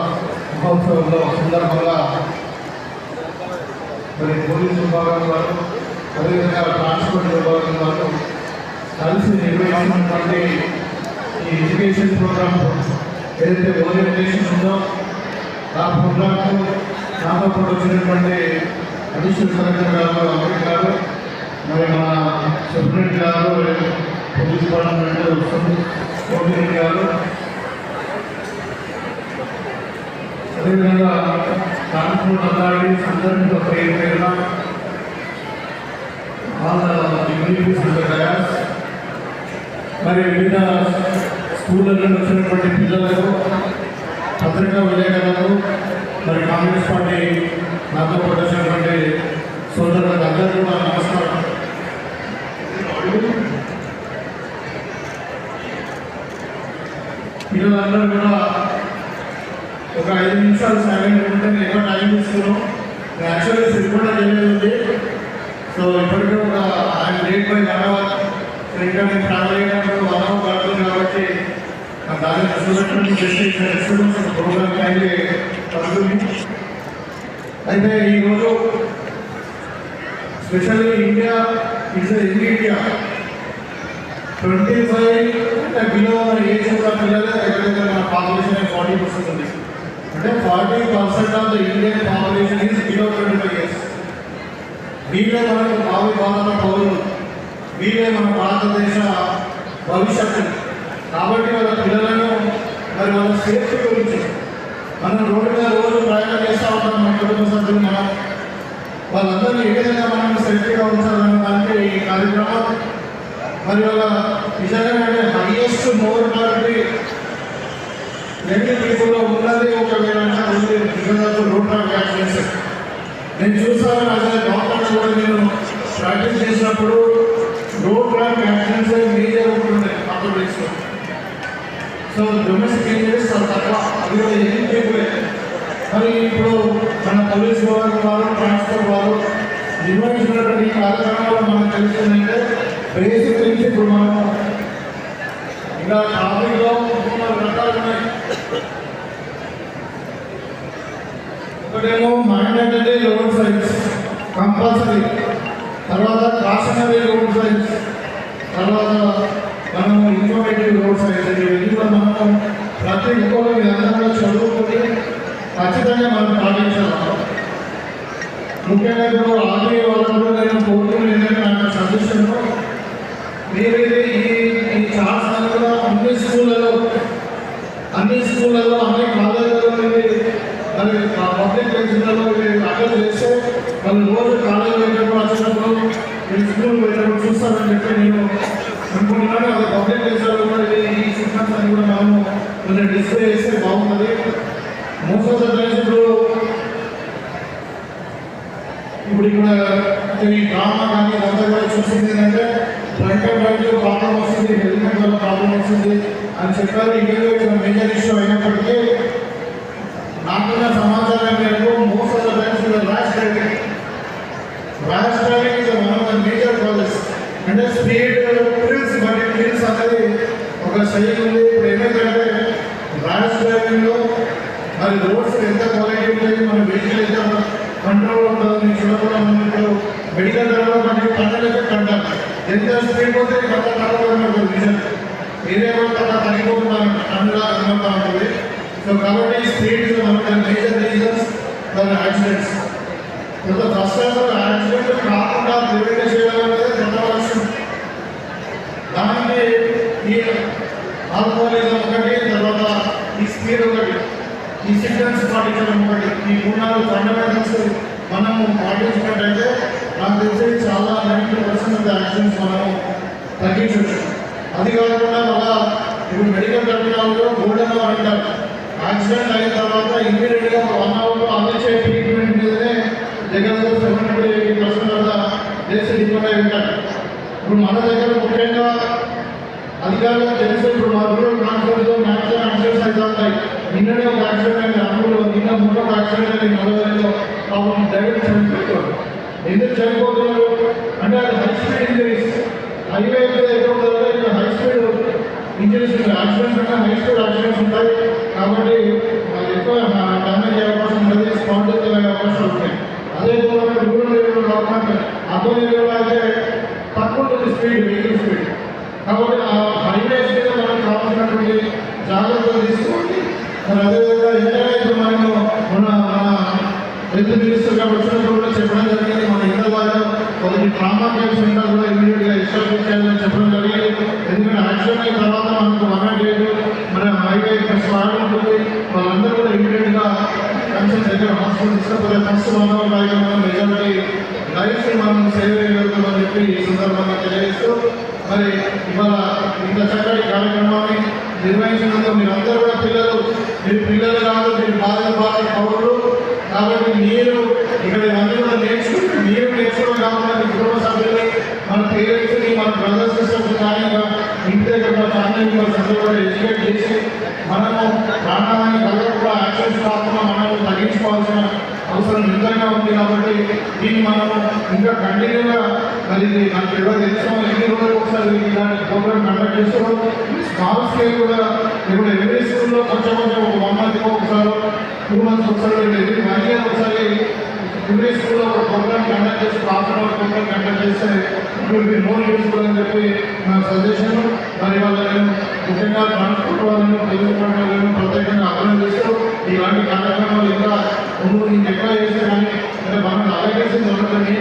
మహోత్సవంలో సందర్భంగా మరి పోలీసు విభాగం వారు, అదేవిధంగా ట్రాన్స్పోర్ట్ విభాగం వారు కలిసి నిర్వహించినటువంటి ఈ ఎడ్యుకేషన్ ప్రోగ్రామ్ ఏదైతే ఓరియంటేషన్ ఉందో ఆ ప్రోగ్రామ్కు నాతో పాటు వచ్చినటువంటి అడిషనల్ కలెక్టర్ గారు, అమృత్ గారు, మరి మన సూపరింటెండెంట్ గారు, పోలీస్ డిపార్ట్మెంట్ సూపరింటెండెంట్ గారు, అదేవిధంగా ట్రాన్స్పోర్ట్ అథారిటీస్ అందరితో పేరున మరి వివిధ స్కూళ్ళ నుండి వచ్చినటువంటి పిల్లలకు, పత్రికా విలేకరులకు, మరి కాంగ్రెస్ పార్టీ నాతో పాటు వచ్చినటువంటి సోదరులకు అందరికీ కూడా నమస్కారం. పిల్లలందరూ కూడా ఒక 5 నిమిషాలు సైలెంట్ ఉంటే నేను ఎక్కువ టైం ఇస్తున్నాను. యాక్చువల్లీ రిపోర్ట్ చేయలేదు. సో ఇప్పటికీ ఒక ఆయన లేట్ బై 1 hour, ఇంకా నేను ట్రావెల్ చేయడానికి 1 hour పడుతుంది కాబట్టి దాని స్టూడెంట్స్ ప్రోగ్రామ్ అయితే పడుతుంది. అయితే ఈరోజు స్పెషల్లీ ఇండియా ఇట్స్ ఇండియా 25 అంటే బిలో ఏజ్ ఉన్న పిల్లలే దగ్గర మన పాపులేషన్ 40% ఉంది. అంటే అంటే 40% of the Indian population is below 25 years. వీళ్ళే మనకు భారత పౌరులు, వీళ్ళే మన భారతదేశ భవిష్యత్తు. కాబట్టి వాళ్ళ పిల్లలను మరి వాళ్ళ సేఫ్టీ గురించి మనం రోడ్డు మీద రోజు ప్రయాణం చేస్తూ ఉంటాం. మన కుటుంబ సభ్యులు మనం వాళ్ళందరినీ ఏ విధంగా మనం సేఫ్టీగా ఉంచాలన్న దానికి ఈ కార్యక్రమం. మరి వాళ్ళ నిజంగా హైయెస్ట్ మోర్టాలిటీ యంగ్ పీపుల్లో ఉన్నది ఒకవేళ రోడ్ ట్రాఫిక్ యాక్సిడెంట్స్. నేను చూసాను అదే డాక్టర్స్ కూడా నేను ప్రాక్టీస్ చేసినప్పుడు రోడ్ ట్రాఫిక్ యాక్సిడెంట్స్ మేజర్ ఉంటుండే ఆంధ్రప్రదేశ్లో. సో డొమెస్టిక్ ఇంజరీస్ చాలా తక్కువ, అది కూడా ఏం పీపులే. మరి ఇప్పుడు మన పోలీస్ వారు ట్రాన్స్పోర్ట్ వారు నిర్వహించినటువంటి ఈ కార్యక్రమాల్లో మనకు తెలిసిందంటే బేసిక్ థింగ్స్. ఇప్పుడు మనం ఇలా ట్రాఫిక్లో 3 రకాలు ఉన్నాయి. ఒకటేమో మ్యాండేటరీ రోడ్ సైన్స్ కంపల్సరీ, తర్వాత కాషనరీ రోడ్ సైన్స్, తర్వాత మనము ఇన్ఫర్మేటివ్ రోడ్ సైన్స్. ఇవన్నీ కూడా మనము ప్రతి ఒక్కరు ఇదంతా కూడా చదువుకొని ఖచ్చితంగా మనం పాటించాలి. ముఖ్యంగా ఇప్పుడు ఆర్మీ వాళ్ళందరూ నేను కోరుకుని ఏంటంటే నాకు సజెషన్, మీరు ఈ చార్ట్స్ కూడా అన్ని స్కూళ్ళలో అన్ని కాలేజీలలో మరి పబ్లిక్ ప్లేసులలో అక్కడ చేస్తే వాళ్ళు రోజు కాలేజీ వెళ్ళినప్పుడు వచ్చినప్పుడు మీరు స్కూల్ వెళ్ళినప్పుడు చూస్తారని చెప్పి నేను అనుకుంటున్నాను. అది పబ్లిక్ ప్లేసులలో కూడా ఈ సిస్టమ్స్ అని కూడా మనము కొంచెం డిస్ప్లే చేస్తే బాగుంటుంది. మోస్ట్ ఆఫ్ ద టైమ్స్ ఇప్పుడు ఇక్కడ ఈ డ్రామా కానీ ఇదంతా కూడా చూసింది ఏంటంటే ఫ్రంట్ అండ్ రైట్ ప్రాబ్లం వస్తుంది, హెల్మెట్ వల్ల ప్రాబ్లం వస్తుంది అని చెప్పారు. ఇంకేదో మేజర్ ఇష్యూ అయినప్పటికీ నాకున్న సమాచారం మేరకు most of the times rash driving is one of the major causes. అంటే స్పీడ్ థ్రిల్స్, బట్ థ్రిల్స్ అనేది ఒక సైడ్ ఉంది. ఇప్పుడు ఏమైందంటే ర్యాష్ డ్రైవింగ్లో మరి రోడ్స్ ఎంత క్వాలిటీ ఉంటుంది, మన వెహికల్ ఎంత కంట్రోల్ ఉంటుంది చూడకుండా మనం మెడికల్ డ్రైవర్ మనకి కంట్రోల్ కంటారు. ఎంత స్పీడ్ పోతే అంత కంట్రోల్ ఉంటుంది. రీజన్ వేరే వాళ్ళు తగ్గిపోతున్నాను అందులో అనుకుంటా ఉంటుంది. సో కాబట్టి speed is one of the major reasons for accidents. First accident కాకుండా ప్రివెంట్ చేయడం అనేది పెద్ద లక్ష్యం. దానికి ఈ ఆల్కహాలిజం ఒకటి, తర్వాత ఈ స్పీడ్ ఒకటి, ఈ సిగ్నల్స్ పాటించడం ఒకటి, ఈ 3-4 ఫండమెంటల్స్ మనము పాటించినట్టయితే నాకు తెలిసి చాలా 90% ఆఫ్ ద యాక్సిడెంట్స్ మనము తగ్గించవచ్చు. అది కాకుండా మళ్ళా ఇప్పుడు మెడికల్ టెర్మినాల్లో గోల్డెన్ అవర్ అంటారు. యాక్సిడెంట్ అయిన తర్వాత ఇమ్మీడియట్గా 1 అవర్లో అందించే ట్రీట్మెంట్ మీదనే దగ్గర 70-80% వల్ల దేశ డిపెండ్ అయి ఉంటారు. ఇప్పుడు మన దగ్గర ముఖ్యంగా అధికారులకు తెలిసి ఇప్పుడు మా రూరల్ ట్రాన్స్పోర్ట్లో మ్యాక్సిమం యాక్సిడెంట్స్ అయితే ఉంటాయి. నిన్ననే ఒక యాక్సిడెంట్ అయింది అన్నూరులో, నిన్న ముందు ఒక యాక్సిడెంట్ అయింది నలభైలో. పాపం డ్రైవర్ చనిపోతారు. ఎందుకు చనిపోతున్నారు అంటే అది హై స్పీడ్ ఇంజరీస్. హైవే మీద ఎక్కువ ఇక్కడ హై స్పీడ్ ఇంజరీస్ ఉంటాయి. యాక్సిడెంట్స్ అంటే హై స్పీడ్ యాక్సిడెంట్స్ ఉంటాయి. కాబట్టి ఎక్కువ డ్యామేజ్ అయ్యే అవకాశం ఉంటుంది, స్పాట్ అయ్యే అవకాశాలు ఉంటాయి. అదే దూరంగా రూరల్ ఏరియాలో కాకుండా అర్బన్ ఏరియాలో అయితే తక్కువ ఉంటుంది స్పీడ్, వెహికల్ స్పీడ్. కాబట్టి ఆ హైవేస్ మీద మనకు కావాల్సినటువంటి జాగ్రత్తలు తీసుకోండి. మరి అదేవిధంగా ఇంటర్నెట్ మనము మన హెల్త్ మినిస్టర్ గారు వచ్చినప్పుడు కూడా చెప్పడం జరిగింది. మన ఇంటర్ ద్వారా ఒకటి ట్రామా కేర్ సెంటర్ కూడా ఇమీడియట్గా ఎస్టాబ్లిష్ చేయాలని చెప్పడం జరిగింది. ఎందుకంటే యాక్సిడెంట్ అయిన తర్వాత మనకు 108 మరి హైవే స్క్వాడ్ ఉంటుంది. వాళ్ళందరూ కూడా ఇమీడియట్గా కన్సల్ట్ దగ్గర హాస్పిటల్ తీసుకపోతే ఫస్ట్ 1 అవర్ కార్యక్రమం మెజారిటీ లైఫ్ మనం సేవ్ చేయగలుగుతామని చెప్పి ఈ సందర్భంగా తెలియజేస్తూ మరి ఇవాళ ఇంత చక్కటి కార్యక్రమాన్ని నిర్వహించినందుకు మీరందరూ కూడా మీరు పిల్లలు కాదు, మీరు భారత పౌరులు. కాబట్టి మీరు ఇక్కడ ఇవన్నీ కూడా మీరు నేర్చుకోవడం కాకుండా మీ కుటుంబ సభ్యులు, మన పేరెంట్స్ని, మన బ్రదర్స్ సిస్టర్స్ కానీ ఇంటి దగ్గర ఫ్యామిలీ మెంబర్స్ అందరూ కూడా ఎడ్యుకేట్ చేసి మనము ప్రాణాన్ని కలగకుండా యాక్సిడెంట్స్ కాకుండా మనము తగ్గించుకోవాల్సిన అవసరం ఎంతైనా ఉంది. కాబట్టి దీన్ని మనము ఇంకా కంటిన్యూగా మరి నాకు ఎవరు తెలుసు ఎన్ని రోజులు ఒకసారి ఇలాంటి ప్రోగ్రామ్ కండక్ట్ చేస్తున్నాం. స్మాల్ స్కేల్ కూడా ఇప్పుడు ఎవ్రీ స్కూల్లో కొంచెం ఒక 1 మంత్ ఒకసారి 2 మంత్స్ ఒకసారి ఎవ్రీ 1 ఇయర్ ఒకసారి ఎవ్రీ స్కూల్లో ఒక ప్రోగ్రామ్ కండక్ట్ చేసి half an hour programme conduct చేస్తే it will be more useful అని చెప్పి నా సజెషన్. మరి వాళ్ళ నేను ముఖ్యంగా ట్రాన్స్పోర్ట్ వాళ్ళను తెలుగు వాళ్ళను ప్రత్యేకంగా అభినందిస్తూ ఇలాంటి కార్యక్రమాలు ఇంకా ముందు నీకు ఎట్లా చేస్తే కానీ అంటే మనం అవేర్నెస్ దొరకదని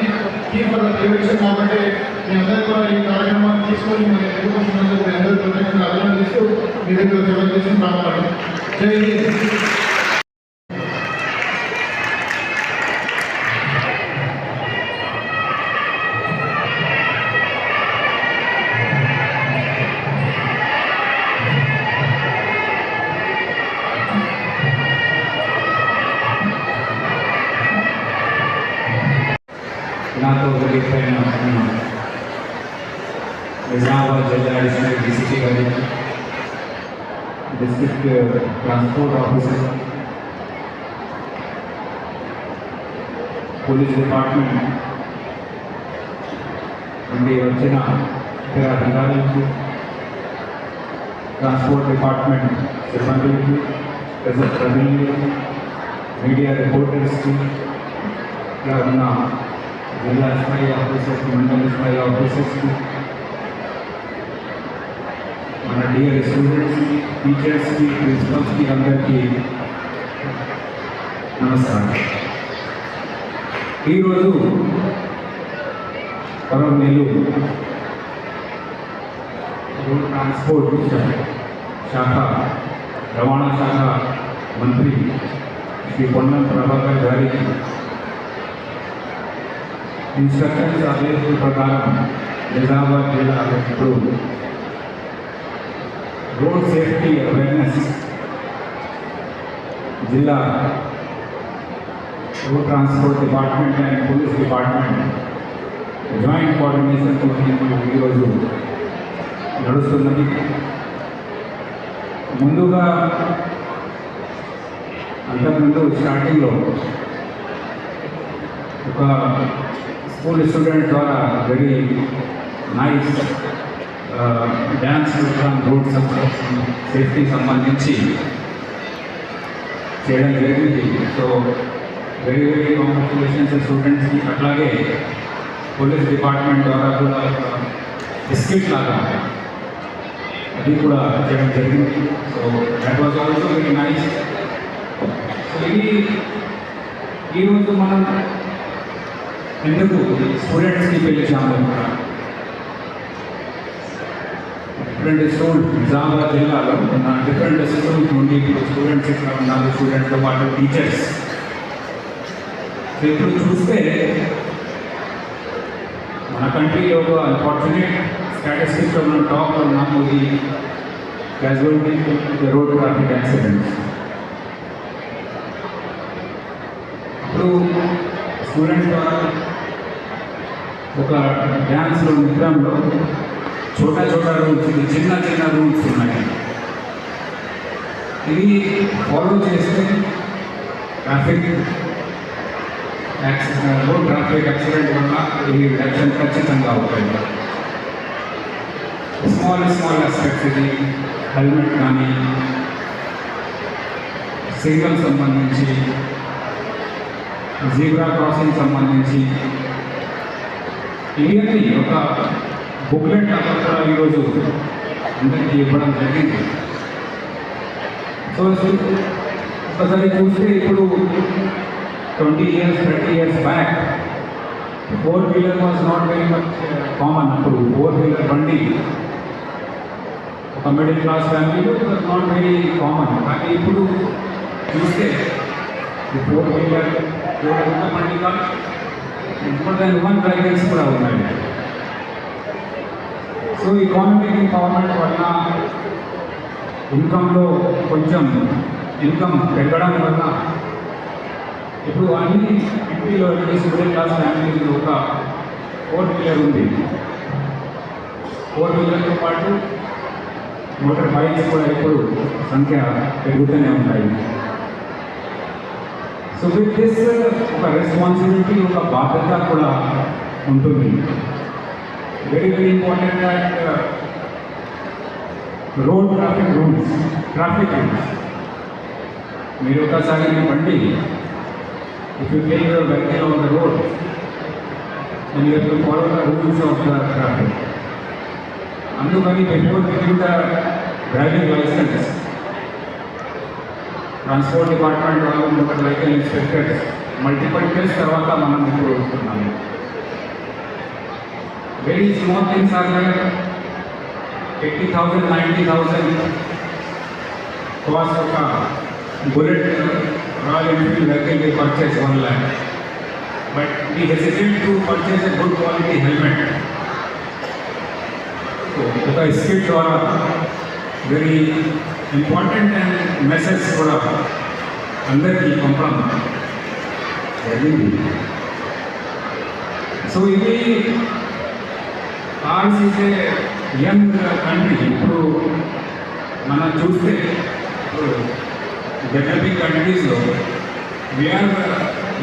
కీ ఫర్ ద ప్రివెన్షన్. కాబట్టి మీ అందరూ కూడా ఈ కార్యక్రమాన్ని తీసుకొని మన ఎదుర్కొంటున్నందుకు మీ అందరూ ప్రత్యేకంగా అభినందిస్తూ మీ దగ్గర తెలియజేసిన రావాలి. జై హింద్. నాతో రిలీఫ్ అయిన నిజామాబాద్ జిల్లా అడిషనల్ డీసీపీ గారు, district transport officer, police department నుండి వచ్చిన ఇతర అధికారులకు, ట్రాన్స్పోర్ట్ డిపార్ట్మెంట్ సిబ్బందులకు, ప్రజలకు, మీడియా రిపోర్టర్స్కి, ఇక్కడ ఉన్న జిల్లా స్థాయి ఆఫీసర్స్కి, మండల స్థాయి ఆఫీసర్స్కి, మన డియర్ స్టూడెంట్స్కి, టీచర్స్కి, ప్రిన్సిపల్స్కి అందరికీ నమస్కారం. ఈరోజు నెల్లూరు రోడ్ ట్రాన్స్పోర్ట్ శాఖ రవాణా శాఖ మంత్రి శ్రీ పొన్నం ప్రభాకర్ గారికి ఇన్స్ట్రక్షన్స్ ఆదేశాల ప్రకారం నిజామాబాద్ జిల్లా ఇప్పుడు రోడ్ సేఫ్టీ అవేర్నెస్ జిల్లా road transport department and police department joint కోఆర్డినేషన్తో ఈరోజు నడుస్తున్నది. ముందుగా అంతకుముందు స్టార్టింగ్లో ఒక స్కూల్ స్టూడెంట్ ద్వారా very nice dance programme road safety సంబంధించి చేయడం జరిగింది. సో వెరీ కాంగ్రాచులేషన్స్ స్టూడెంట్స్కి. అట్లాగే పోలీస్ డిపార్ట్మెంట్ ద్వారా కూడా బిస్కెట్ లాగా అది కూడా చేయడం జరిగింది. So that was also very nice. So ఇది ఈరోజు మనం ఎందుకు స్టూడెంట్స్కి పిలిచాము, డిఫరెంట్ స్కూల్ నిజామాబాద్ జిల్లాలో ఉన్న డిఫరెంట్ స్కూల్స్ నుండి ఇప్పుడు స్టూడెంట్స్ ఇక్కడ ఉన్నారు, స్టూడెంట్స్తో పాటు టీచర్స్. సో ఇప్పుడు చూస్తే మన కంట్రీలో అన్ఫార్చునేట్ స్టాటిస్టిక్స్లో మనం టాప్లో ఉన్నాము. ఈ క్యాజువాలిటీ రోడ్ ట్రాఫిక్ యాక్సిడెంట్స్. ఇప్పుడు స్టూడెంట్స్ ద్వారా ఒక డ్యాన్స్లో నృత్యంలో చోటా రూల్స్, చిన్న రూల్స్ ఉన్నాయి. ఇది ఫాలో చేస్తే ట్రాఫిక్ రోడ్ ట్రాఫిక్ యాక్సిడెంట్ వల్ల ఈ రిడక్షన్ ఖచ్చితంగా అవుతాయి. స్మాల్ ఆస్పెక్ట్స్, ఇది హెల్మెట్ కానీ, సిగ్నల్ సంబంధించి, జీబ్రా క్రాసింగ్ సంబంధించి ఇవన్నీ ఒక బుక్లెట్ అక్కడ ఈరోజు అందరికీ ఇవ్వడం జరిగింది. సో ఒకసారి చూస్తే ఇప్పుడు 20 years 30 years back 4-wheeler was not very much common. అప్పుడు 4-wheeler బండి ఒక మిడిల్ క్లాస్ ఫ్యామిలీలో నాట్ వెరీ కామన్. కానీ ఇప్పుడు చూస్తే 4-wheeler ఉన్న బండి కాదు, మోర్ దెన్ 1 డ్రైవర్స్ కూడా ఉన్నాయి. సో ఎకానమిక్ ఎంపవర్మెంట్ వల్ల ఇన్కంలో కొంచెం ఇన్కమ్ పెరగడం వల్ల ఇప్పుడు అన్ని ఇంటిలో మిడిల్ క్లాస్ ఫ్యామిలీలో ఒక 4-wheeler ఉంది. 4-wheelerతో పాటు మోటార్ బైక్స్ కూడా ఇప్పుడు సంఖ్య పెరుగుతూనే ఉంటాయి. సో విత్ దిస్ ఒక రెస్పాన్సిబిలిటీ, ఒక బాధ్యత కూడా ఉంటుంది. Very important that road traffic rules మీరు ఒకసారి బండి if you take your vehicle on the road, then you have to follow the rules of the traffic. అందుకని before getting the driving license, transport department వాళ్ళు vehicle inspectors multiple test తర్వాత మనం ఇప్పుడు వస్తున్నాము. Very small things are there. 80,000, 90,000 cost ఒక Bullet Royal Enfield vehicle we purchase 1 lakh. But we hesitate to purchase a good quality helmet. ఒక skit ద్వారా very important and message కూడా అందరికీ పంపడం జరిగింది. సో ఇది ఆర్సీసే యంగ్ కంట్రీ. ఇప్పుడు మనం చూస్తే డెవలపింగ్ కంట్రీస్లో we're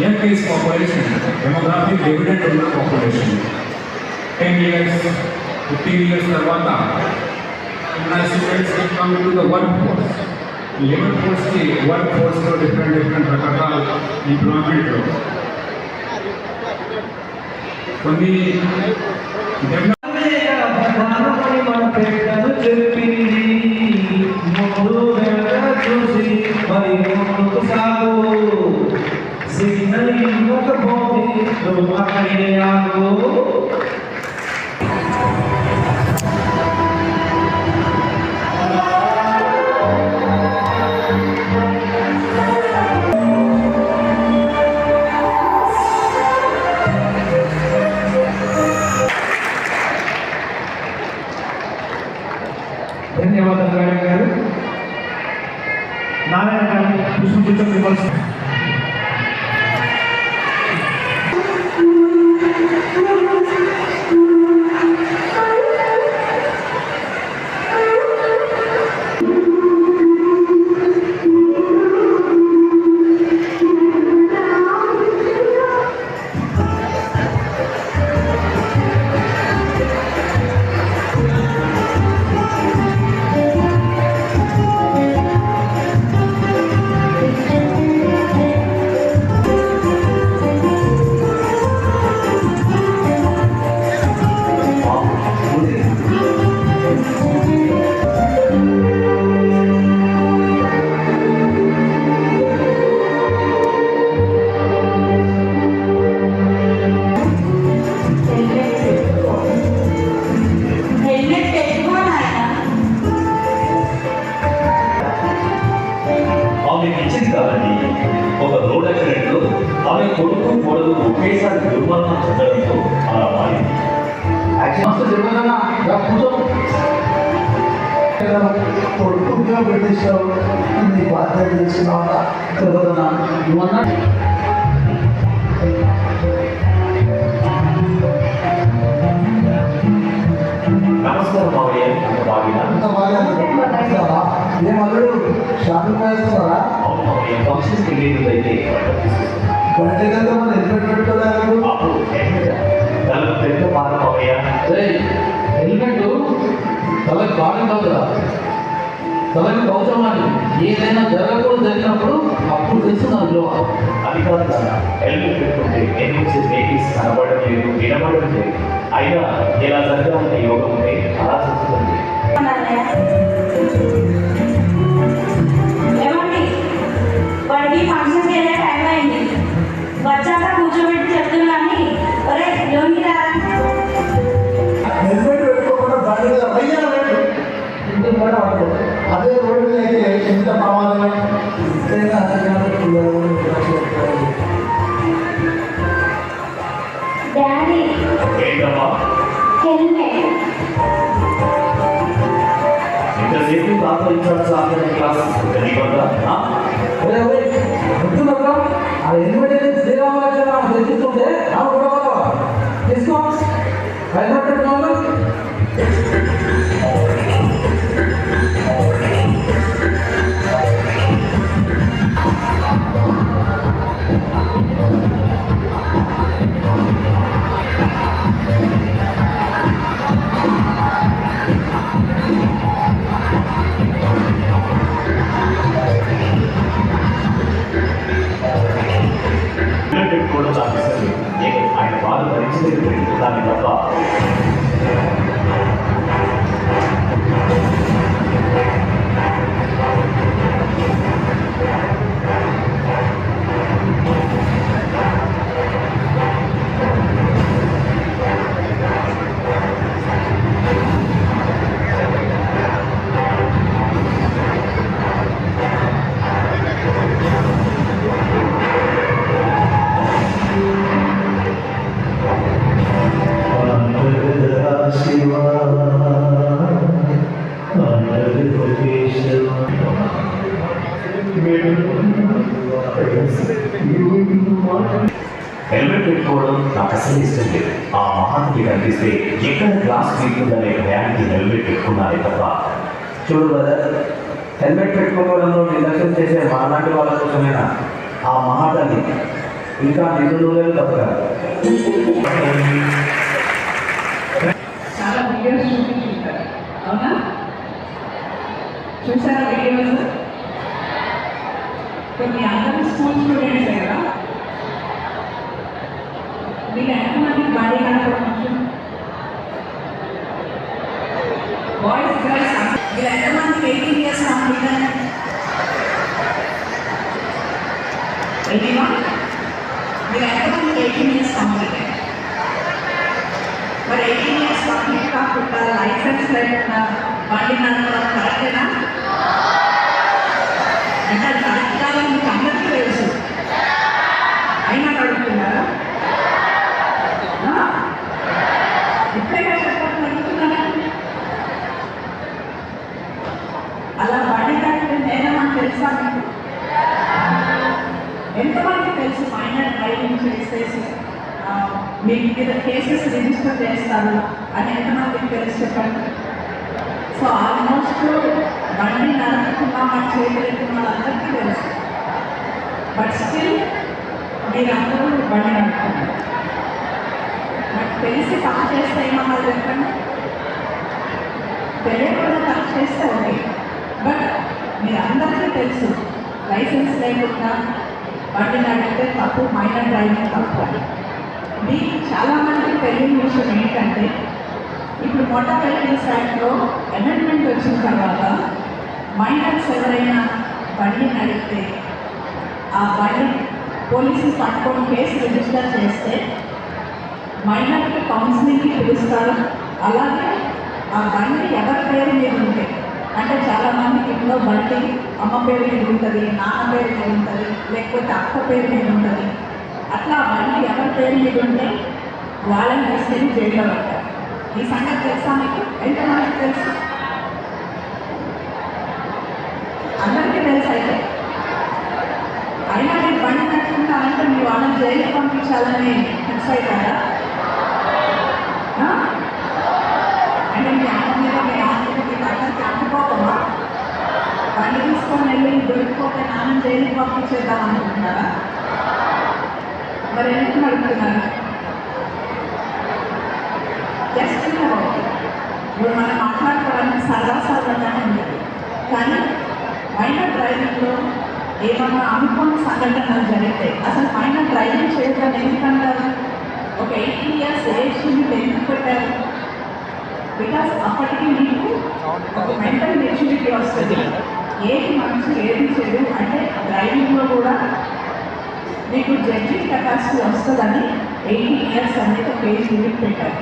young age population, demographic dividend ఉన్న పాపులేషన్. 10 years, 15 years తర్వాత మన students come to the workforce. Labour ఫోర్స్కి వర్క్ ఫోర్స్లో డిఫరెంట్ రకరకాల ఎంప్లాయ్మెంట్లో కొన్ని మన పెట్టను చెప్పింది ముందు చూసి మరి ముందుకు సాగు. సిగ్నల్ ఇవ్వకపోతే నువ్వు అక్కడే ఆగు. ధన్యవాదాలు రాయణ గారు. నారాయణ గారు పుష్పగుచ్చం ఇవ్వాల్సి. ఒక రోడ్ యాక్సిడెంట్లో ఆమె కొడుకు కోడలు ఒకేసారి దుర్మరణం చెందడంతో అలా మారింది. కొడుకుగా పెట్టేసావు, నీ బాధ్యత తెలిసినావా? నువ్వన్నా నమస్కారం మావయ్య. అంత బాగా ఏమల్లుడు షాపింగ్ వేస్తున్నారా? అవును మావయ్య, ఫంక్షన్కి వెళ్ళేదైతే బయట కదా మనం హెల్మెట్ పెట్టుకోలేదు. అప్పుడు తనకు పెద్ద బాధ మావయ్య. హెల్మెట్ తలకి బాగా కాదు కదా, తలకి అవసరమని ఏదైనా జరగకూడదు జరిగినప్పుడు అప్పుడు తెలుస్తుంది విలువ. అది కాదు కదా, హెల్మెట్ పెట్టుకుంటే ఎనిమిది వెహికల్స్ కనబడడం లేదు, వినబడడం లేదు. అయినా ఎలా జరగాలనే యోగం ఉంటే అలా చెప్తుంది. ఏమండి, వాడికి ఫంక్షన్కి వెళ్ళే టైం అయింది. వచ్చాక కూర్చోబెట్టి చెప్తున్నాను, ఒరే లోనికి రారా. హెల్మెట్ పెట్టుకోకుండా బండి మీద అయ్యా ఇంటికి కూడా పడదు. అదే రోడ్డు మీద అయితే ఎంత ప్రమాదమే. డాడీ ఏంటమ్మా హెల్మెట్. ఇంతసేపు తాత ఇచ్చాడు సార్ క్లాస్ తెలియకుండా ఆ హెల్మెట్ అనేది శ్రీరామరాజు తెచ్చిస్తుంటే తీసుకో హెల్మెట్ పెట్టుకోవాలి. ఉండాలి తప్ప హెల్మెట్ పెట్టుకోవడం నాకు అసలు ఇష్టం లేదు. ఆ మహాత్ముడి కనిపిస్తే ఎక్కడ గ్లాస్ తీరుతుందనే భయానికి హెల్మెట్ పెట్టుకున్నారే తప్ప. చూడు బ్రదర్, హెల్మెట్ పెట్టుకోవడంలో నిర్లక్ష్యం చేసే మాలాంటి వాళ్ళ కోసమైనా ఆ మహాతల్లి ఇంకా 2 రోజులు బతకాలి. చాలా వీడియోస్ చూపించుంటారు, అవునా? చూసారా వీడియోస్? కొన్ని అందరూ స్కూల్ స్టూడెంట్సే కదా. మీరు ఎంతమంది బాడీ కనపడవచ్చు? బాయ్స్ గర్ల్స్ మీరు ఎంతమంది 18 years కంప్లీట్ అయినా? 81? మీరు ఎంతమంది 18 years కంప్లీట్ అయినా? మరి 18 years కంప్లీట్ కాకుండా లైసెన్స్ లేకుండా బండి నడపడం కరెక్టేనా? అంటే అది కరెక్ట్ కాదని మీకు అందరికీ తెలుసు, అయినా నడుపుతున్నారా? ఇప్పుడే చెప్పడం నడుపుతున్నారా? అలా బండి నడిపే నేరం అని తెలుసా మీకు? ఎంతమంది తెలుసు మైనర్ డ్రైవింగ్ చేసేసి మీ మీద కేసెస్ రిజిస్టర్ చేస్తారు అని ఎంతమందికి తెలుసు చెప్పండి. సో ఆల్మోస్ట్ బండి నడుపుతున్నామని చేయగలుగుతున్న వాళ్ళందరికీ తెలుసు. బట్ స్టిల్ మీరందరూ బండి నడుపుతున్నారు. నాకు తెలిసి తప్పు చేస్తే ఏమన్నా చెప్పండి, తెలియకుండా తప్పు చేస్తే ఓకే. బట్ మీరందరికీ తెలుసు లైసెన్స్ లేకుండా బండి నడిపితే తప్పు, మైనర్ డ్రైవింగ్ తప్పు. మీకు చాలామంది తెలియని విషయం ఏంటంటే ఇప్పుడు మోటార్ వెహికల్స్ యాక్ట్లో అమెండ్మెంట్ వచ్చిన తర్వాత మైనర్స్ ఎవరైనా బండి నడిపితే ఆ బండి పోలీసులు పట్టుకొని కేసు రిజిస్టర్ చేస్తే మైనర్కి కౌన్సిలింగ్కి పిలుస్తారు. అలాగే ఆ బండి ఎవరి పేరు మీద ఉంటే, అంటే చాలామందికి ఇంట్లో బండి అమ్మ పేరు మీద ఉంటుంది, నాన్న పేరు మీద ఉంటుంది, లేకపోతే అక్క పేరు మీద ఉంటుంది. అట్లా బండి ఎవరి పేరు మీద ఉంటే వాళ్ళని తీసుకెళ్ళి జైల్లో పెట్టారు. ఈ సంగతి తెలుసా మీకు? ఎంతమందికి తెలుసు? అందరికీ తెలుసు. అయితే అయినా మీరు బండి నడుపుకుంటారంటే మీ వాళ్ళని జైలుకి పంపించాలని ఫిక్స్ అవుతారా? అంటే మీ అమ్మ మీద మీ నాన్న మీద మీకు అందరికీ అందుకోకమా? బండి తీసుకొని వెళ్ళి దొరికిపోతే నాన్న జైలుకి పంపించేద్దాం అనుకుంటున్నారా? మరి ఎందుకు నడుపుతున్నారు? జస్ట్ ఇప్పుడు మనం మాట్లాడుకోవడానికి సరదాగానే ఉండేది. కానీ మైనర్ డ్రైవింగ్లో ఏమన్నా అనుకోని సంఘటనలు జరిగితే అసలు మైనర్ డ్రైవింగ్ చేయడం ఎందుకంటారు? ఒక 18 years ఏజ్ లిమిట్ ఎందుకు పెట్టారు? బికాస్ అప్పటికి మీకు ఒక మెంటల్ మెచ్యూరిటీ వస్తుంది, ఏది మంచి ఏది చెడు అంటే డ్రైవింగ్లో కూడా మీకు జడ్జింగ్ కెపాసిటీ వస్తుందని 18 years అనేది ఒక ఏజ్ లిమిట్ పెట్టారు.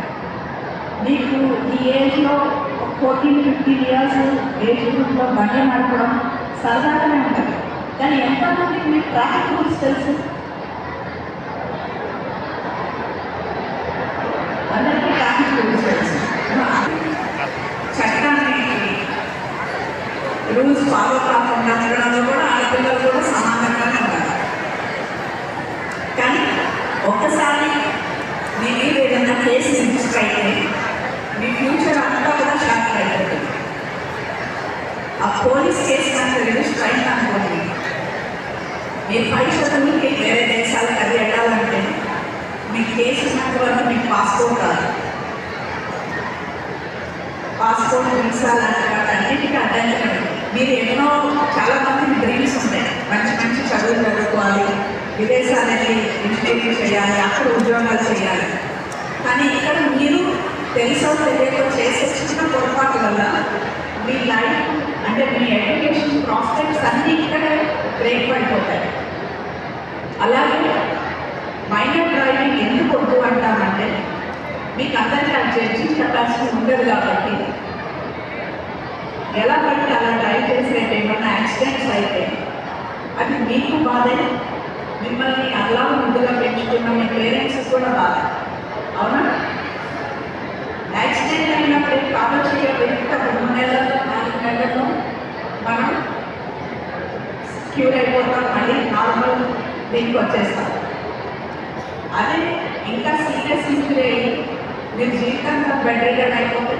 మీకు ఈ ఏజ్లో 14-15 years ఏజ్ గ్రూప్లో బండి నడపడం సరదాగానే ఉంటుంది. కానీ ఎంతమందికి మీకు ట్రాఫిక్ రూల్స్ తెలుసు? అందరికీ ట్రాఫిక్ రూల్స్ తెలుసు. చట్టాన్ని రూల్స్ ఫాలో కాకుండా ఉండడంలో కూడా ఆడపిల్లలు కూడా సమానంగానే ఉండాలి. కానీ ఒక్కసారి మీ మీద ఏదైనా కేసు రిజిస్టర్ అయితే మీ ఫ్యూచర్ అంతా కూడా షాక్ అయిపోతుంది. ఆ పోలీస్ కేసు కనుక రిజిస్టర్ అయింది అనుకోండి, మీరు పరీక్షలకి వేరే దేశాలకు అది వెళ్ళాలంటే మీకు కేసు ఉన్నంత వరకు మీకు పాస్పోర్ట్ రాదు. పాస్పోర్ట్ వీసాలు అన్నిటికీ అడ్డంగా మీరు ఎన్నో చాలామంది డ్రీమ్స్ ఉంటాయి, మంచి మంచి చదువులు చదువుకోవాలి, విదేశాలకి ఇంజనీరింగ్ చేయాలి, అక్కడ ఉద్యోగాలు చేయాలి. కానీ ఇక్కడ మీరు తెలుసో తెలియకో చేసే చిన్న పొరపాటు వల్ల మీ లైఫ్ అంటే మీ ఎడ్యుకేషన్ ప్రాస్పెక్ట్స్ అన్నీ ఇక్కడే బ్రేక్ పడిపోతాయి. అలాగే మైనర్ డ్రైవింగ్ ఎందుకు వద్దు అంటామంటే మీకు అందరికీ ఆ జడ్జింగ్ కెపాసిటీ ఉండదు కాబట్టి ఎలా పడితే అలా డ్రైవ్ చేసేట ఏమన్నా యాక్సిడెంట్స్ అయితే అది మీకు బాధే, మిమ్మల్ని అలా ముందుగా పెంచుకున్న మీ పేరెంట్స్ కూడా బాధ. అవునా? యాక్సిడెంట్ అయినప్పుడు కాలో చేయబోయి 3 నెలలు 4 నెలల్లో మనం క్యూర్ అయిపోతాం, మళ్ళీ నార్మల్ దీనికి వచ్చేస్తాం. అదే ఇంకా సీరియస్ ఇంజరీ అయ్యి మీరు జీవితంలో బెడ్ రిడన్ అయిపోతే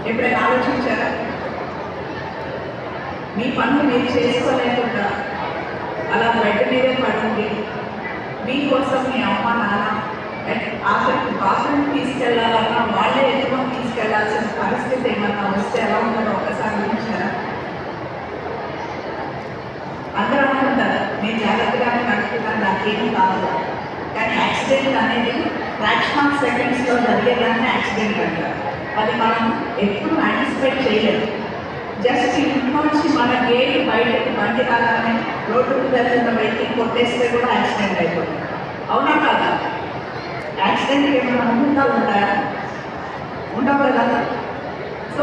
ఎప్పుడైనా ఆలోచించారా? మీ పనులు మీరు చేసుకోలేకుండా అలా బెడ్ మీదే పడుంది మీకోసం మీ అమ్మ నాన్న ఆఖరికి బాత్రూమ్ తీసుకెళ్లాలన్నా వాళ్ళే ఎత్తుకొని తీసుకెళ్లాల్సిన పరిస్థితి ఏమన్నా వస్తే ఎలా ఉంటుందో ఒకసారి ఊహించారా? అందరూ అనుకుంటారు నేను జాగ్రత్తగానే నడుపుతున్నాను, నాకేమీ కాదు. కానీ యాక్సిడెంట్ అనేది ఫ్రాక్షన్ ఆఫ్ సెకండ్స్లో జరిగేదాన్ని యాక్సిడెంట్ అంటారు. అది మనం ఎప్పుడు యాంటిసిపేట్ చేయలేదు. జస్ట్ ఇంట్లో నుంచి మన గేట్ బయటకు బండి రాగానే రోడ్డు మీద వెళ్తున్న వెహికల్ కొట్టేస్తే కూడా యాక్సిడెంట్ అయిపోతుంది. అవునా కాదా? యాక్సిడెంట్కి ఏమైనా ముందుగా ఉంటాయా? ఉండవు కదా. సో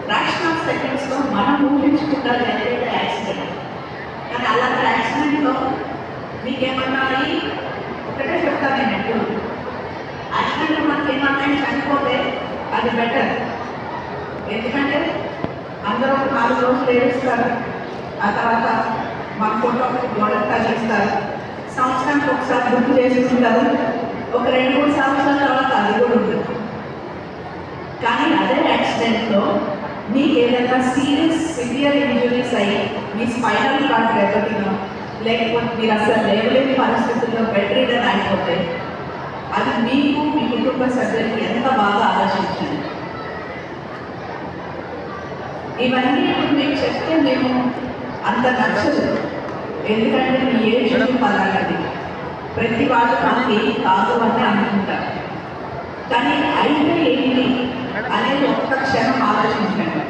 ఫ్రాక్షన్ ఆఫ్ సెకండ్స్లో మనం ఊహించుకుంటా జరిగేది యాక్సిడెంట్. కానీ అలాంటి యాక్సిడెంట్లో మీకేమన్నా అయ్యి ఒకటే చెప్తాను నేను ఎప్పుడు, యాక్సిడెంట్లో మనకి ఏమన్నా చనిపోతే అది బెటర్. ఎందుకంటే అందరూ 4 రోజులు ఏడుస్తారు, ఆ తర్వాత మన ఫోటో గోడకు తగిలిస్తారు, సంవత్సరానికి ఒకసారి గుర్తు చేసుకుంటారు, ఒక 2-3 సంవత్సరాల తర్వాత అది కూడా ఉంటుంది. కానీ అదే యాక్సిడెంట్లో మీకు ఏదైనా సివియర్ ఇంజురీస్ అయ్యి మీ స్పైనల్ కార్డ్ దెబ్బతినో లేకపోతే మీరు అసలు లేవలేని పరిస్థితుల్లో బెడ్ రిడన్ అయిపోతే అది మీకు మీ కుటుంబ సభ్యులకి ఎంత బాగా ఆలోచించండి. ఇవన్నీ ఇప్పుడు మీకు చెప్తే మేము అంత నచ్చదు, ఎందుకంటే మీ ఏజ్ అలాంటిది. ప్రతి వాళ్ళు మనకి కాదు అని అనుకుంటారు. కానీ అయితే ఏంటి అనేది ఒక్క క్షణం ఆలోచించండి.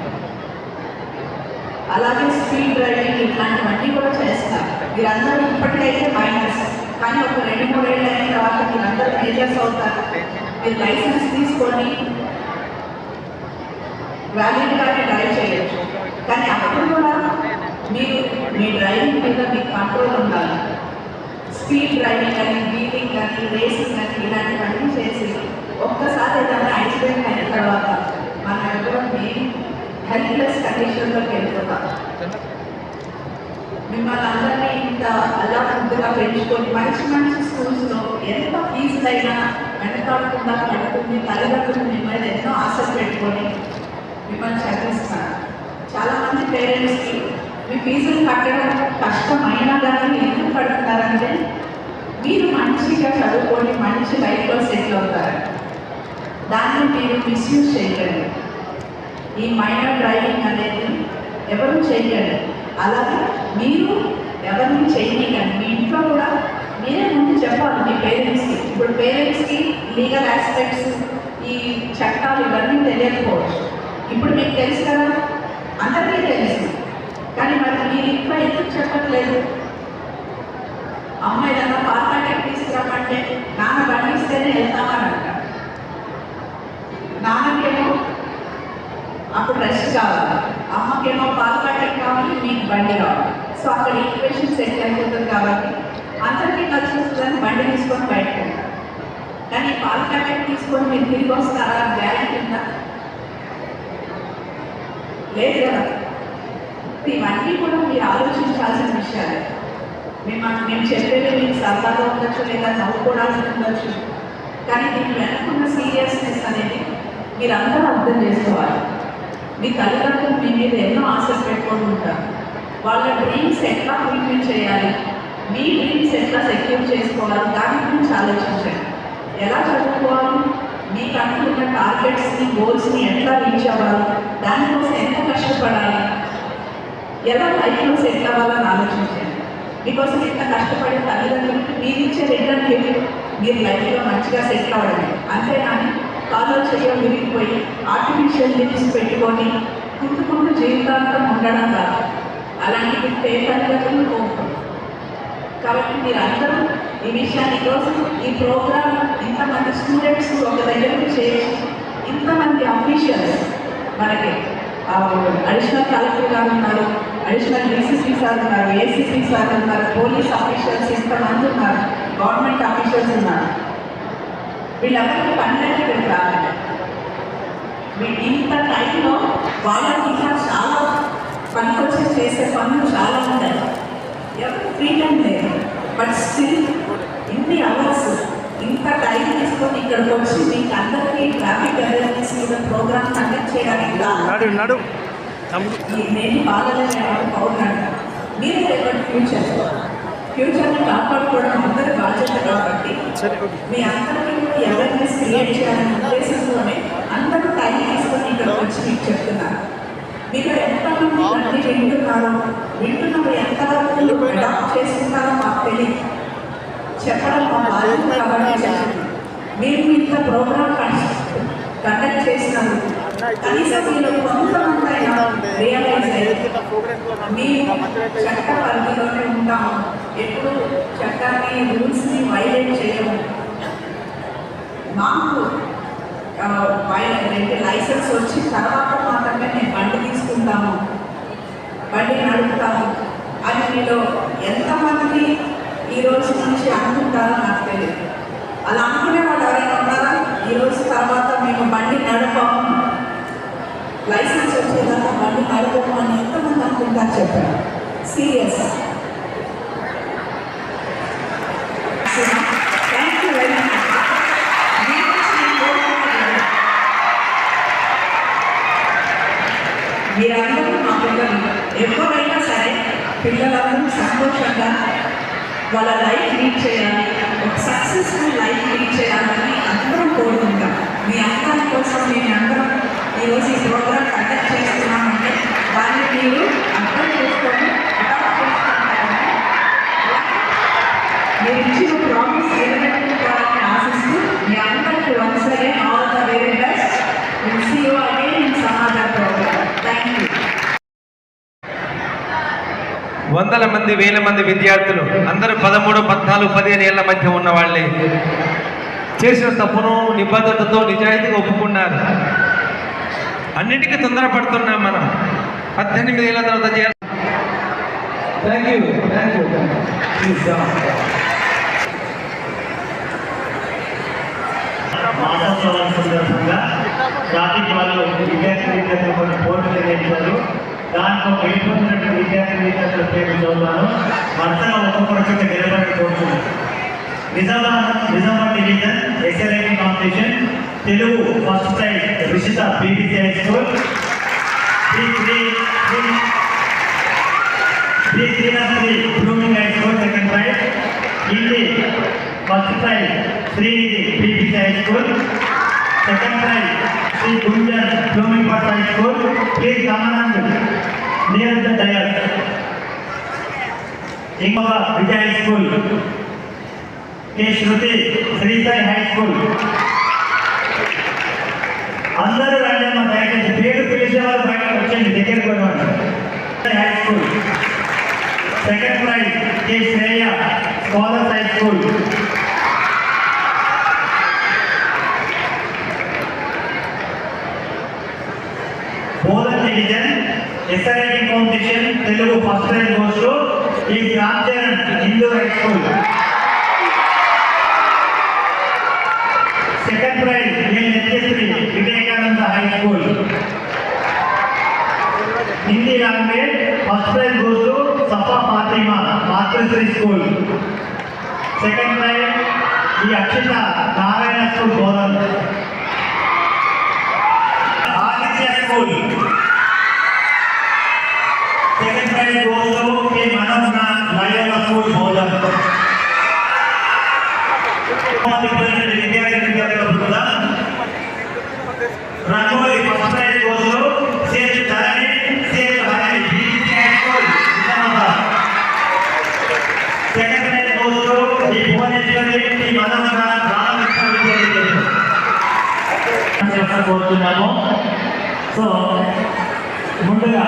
అలాగే స్పీడ్ డ్రైవింగ్ ఇట్లాంటివన్నీ కూడా చేస్తారు. మీరందరూ ఇప్పటికైతే మైనస్, కానీ ఒక 2-3 ఏళ్ళు అయిన తర్వాత మీరందరూ మేజర్స్ అవుతారు. మీరు లైసెన్స్ తీసుకొని వ్యాలిడ్గానే డ్రైవ్ చేయొచ్చు. కానీ అప్పుడు కూడా మీరు మీ డ్రైవింగ్ మీద మీకు కంట్రోల్ ఉండాలి. స్పీడ్ డ్రైవింగ్ అని, వీలింగ్ అని, రేసింగ్ అని ఇలాంటివన్నీ చేసి ఒక్కసారి ఏదైనా యాక్సిడెంట్ అయిన తర్వాత మనం ఎవరో మెయిన్ హెల్ప్లెస్ కండిషన్లోకి వెళ్ళిపోతాం. మిమ్మల్ని అందరినీ ఇంత అలా ముందుగా పెంచుకొని మంచి స్కూల్స్లో ఎంత ఫీజులైనా వెనకాడకుండా పడుతుంది, తల్లిదండ్రులు మీ మీద ఎన్నో ఆశలు పెట్టుకొని మిమ్మల్ని చదివిస్తారు. చాలామంది పేరెంట్స్కి మీ ఫీజులు కట్టడం కష్టమైనా కానీ ఎందుకు కడుతున్నారంటే మీరు మంచిగా చదువుకొని మంచి లైఫ్లో సెటిల్ అవుతారు. దాన్ని మీరు మిస్యూజ్ చేయకండి. ఈ మైనర్ డ్రైవింగ్ అనేది ఎవరు చేయకండి. అలాగే మీరు ఎవరిని చేయకండి. మీ ఇంట్లో కూడా మీరే ముందు చెప్పాలి మీ పేరెంట్స్కి. ఇప్పుడు పేరెంట్స్కి లీగల్ ఆస్పెక్ట్స్, ఈ చట్టాలు ఇవన్నీ తెలియకపోవచ్చు. ఇప్పుడు మీకు తెలుసు కదా, అందరికీ తెలుసు. కానీ మరి మీరు ఇంట్లో ఎందుకు చెప్పట్లేదు? అమ్మ ఏదన్నా పాల ప్యాకెట్ తీసుకురామంటే నాన్న బండిస్తేనే వెళ్తామని అంటారు. నాన్నకేమో అప్పుడు రెస్ట్ కావాలి, అమ్మకేమో పాల ప్యాకెట్ కావాలి, మీకు బండి కావాలి. సో అక్కడ ఈక్వేషన్ సెట్ అయిపోతుంది. కాబట్టి అందరికీ కలిసి వస్తుందని బండి తీసుకొని బయటకు వెళ్తారు. కానీ పాల ప్యాకెట్ తీసుకొని మీరు తిరిగి వస్తారా? గ్యారెంటీ ఉందా? లేదు కదా. ఇవన్నీ కూడా మీరు ఆలోచించాల్సిన విషయాలే. మేము చెప్పేది మీకు సరదాగా ఉండొచ్చు, లేదా నవ్వుకోవడానికి ఉండొచ్చు. కానీ దీని వెనుకున్న సీరియస్నెస్ అనేది మీరందరూ అర్థం చేసుకోవాలి. మీ తల్లిదండ్రులు మీ మీద ఎన్నో ఆశలు పెట్టుకొని ఉంటారు. వాళ్ళ డ్రీమ్స్ ఎట్లా ఫుల్ఫిల్ చేయాలి, మీ డ్రీమ్స్ ఎట్లా సెక్యూర్ చేసుకోవాలి, దాని గురించి ఆలోచించండి. ఎలా చదువుకోవాలి, మీకు అనుకున్న టార్గెట్స్ని, గోల్స్ని ఎట్లా రీచ్ అవ్వాలి, దానికోసం ఎంత కష్టపడాలి, ఎలా లైఫ్లో సెటిల్ అవ్వాలని ఆలోచించండి. మీకోసం ఎంత కష్టపడే తల్లిదండ్రులకి మీరు ఇచ్చే రిటర్న్ మీరు లైఫ్లో మంచిగా సెటిల్ అవ్వడమే. అంతేగాని కాలో చేయడం విరిగిపోయి ఆర్టిఫిషియల్ లిప్స్ పెట్టుకొని కుంటుకుంటూ జీవితాంతం ఉండడం కాదు. అలాంటి పేపర్లను కోపం. కాబట్టి మీరు అందరూ ఈ విషయాన్ని ఈరోజు ఈ ప్రోగ్రామ్ ఇంతమంది స్టూడెంట్స్ ఒక దగ్గరికి చేసి ఇంతమంది అఫీషియల్స్ మనకి అడిషనల్ కలెక్టర్ గారు ఉన్నారు, అడిషనల్ డీసీపీ సార్ ఉన్నారు, ఏసీపీ సార్ ఉన్నారు, పోలీస్ ఆఫీషియల్స్ ఇంతమంది ఉన్నారు, గవర్నమెంట్ ఆఫీషియల్స్ ఉన్నారు. వీళ్ళందరికీ పనులకి రావాలి. ఇంత టైంలో వాళ్ళకి ఇంకా చాలా పనికొచ్చి చేసే పనులు చాలా ఉంటాయి. ఎవరు ఫ్రీడమ్ లేదు. బట్ స్టిల్ ఇన్ని అవర్స్ ఇంత టైం తీసుకొని ఇక్కడికి వచ్చి మీకు అందరికీ ట్రాఫిక్ అవేర్నెస్ మీద ప్రోగ్రామ్ కండక్ట్ చేయడానికి నేను బాధలేని పౌరులు మీరు రేపటి ఫ్యూచర్ని కాపాడుకోవడం అందరి బాధ్యత. కాబట్టి మీ అందరికీ అవేర్నెస్ క్రియేట్ చేయాలనే ఉద్దేశంతోనే అందరూ టైం తీసుకొని ఇక్కడికి వచ్చి మీకు చెప్తున్నారు. మీరు ఎంతమంది అన్ని వింటున్నారు ఎంతవరకు అడాప్ట్ చేసుకుంటారో మాకు తెలియదు. చెప్పడం మా బాధ్యత. కాబట్టి మీరు ఇంత ప్రోగ్రామ్ కండక్ట్ చేసినందుకు కనీసం మీరు కొంతమంది రియలైజ్ అయ్యి మేము చట్ట పరిధిలోనే ఉంటాము, ఎప్పుడు చట్టాన్ని రూల్స్ని వైలేట్ చేయము, మాకు లైసెన్స్ వచ్చిన తర్వాత మాత్రమే మేము బండి తీసుకుంటాము, బండి నడుపుతాము అని మీలో ఎంతమంది ఈ రోజు నుంచి అనుకుంటారో నాకు తెలియదు. అలా అనుకునే వాళ్ళు ఎవరైనా ఉన్నారా? ఈరోజు తర్వాత మేము బండి నడపము, లైసెన్స్ వచ్చేదాకా బండి నడపము అని ఎంతమంది అనుకుంటారు చెప్పారు? Serious. Thank you very much. మీరందరూ మా పిల్లలు ఎవరైనా సరే పిల్లలందరూ సంతోషంగా వాళ్ళ లైఫ్ లీడ్ చేయాలి, ఒక సక్సెస్ఫుల్ లైఫ్ లీడ్ చేయాలని అందరం కోరుకుంటాం. మీ అందరి కోసం మేము అందరం ఈరోజు ఈ ప్రోగ్రామ్ కండక్ట్ చేస్తున్నామంటే దాన్ని మీరు అర్థం చేసుకొని అడాప్ట్ చేసుకుంటారని మీరు ఇచ్చిన ప్రామిస్ నిలబెట్టుకోవాలని ఆశిస్తూ మీ అందరికీ once again all the very best. Will see you again in some other programme. Thank you. వందల మంది వేల మంది విద్యార్థులు అందరూ 13, 14, 15 ఏళ్ల మధ్య ఉన్న వాళ్ళే చేసిన తప్పును నిబద్ధతతో నిజాయితీగా ఒప్పుకున్నారు. అన్నిటికీ తొందరపడుతున్నాం మనం. 18 ఏళ్ళ తర్వాత చేయాలి. Thank you. మాసోత్సవాల సందర్భంగా ట్రాఫిక్ వాళ్ళు విద్యార్థులు కొన్ని బోర్డులు నిర్వహించారు. దాంట్లో వెళ్ళిపోతున్నట్టు విద్యార్థుల పేరు చదువుతాను. వరుసగా ఒక్కొక్కరు చోట నిలబడి కోరుతున్నాను. Nizamabad division SLI competition Telugu first prize Rishitha BBC high school, Shri శ్రీనర్సరీ blooming high school second prize, Hindi first prize Srinidhi BBC high school, second prize Shri Gunjan blooming పాట్ హై స్కూల్, శ్రీ రామానంద్ నిరంజన్ దయాల్ ఇంకొక Vijay high school, K Shruti Srisai high school. అందరూ రండి అమ్మ, దయచేసి పేరు పిలిచే వాళ్ళు బయట వచ్చేది దగ్గరికి పోయిన high school. Second prize K Shreya scholars high school. Bodhan division SRI competition Telugu first prize goes to E Ram Charan Hindu high school. Second prize Nityasri Vivekananda high school. Hindi language first prize goes to Safa Fatima Matrusri school. Second prize E Akshitha Narayana school Bodhan. Aditya school second prize goes to K Manoj Loyola school Bodhan. Rangoli first prize goes to Seth Dharani BBC high school Nizamabad. Second prize goes to Shri Bhuvaneshwari Shri Manohara గ్రామ విశ్వవిద్యాలయం కోరుతున్నాము. So ముందుగా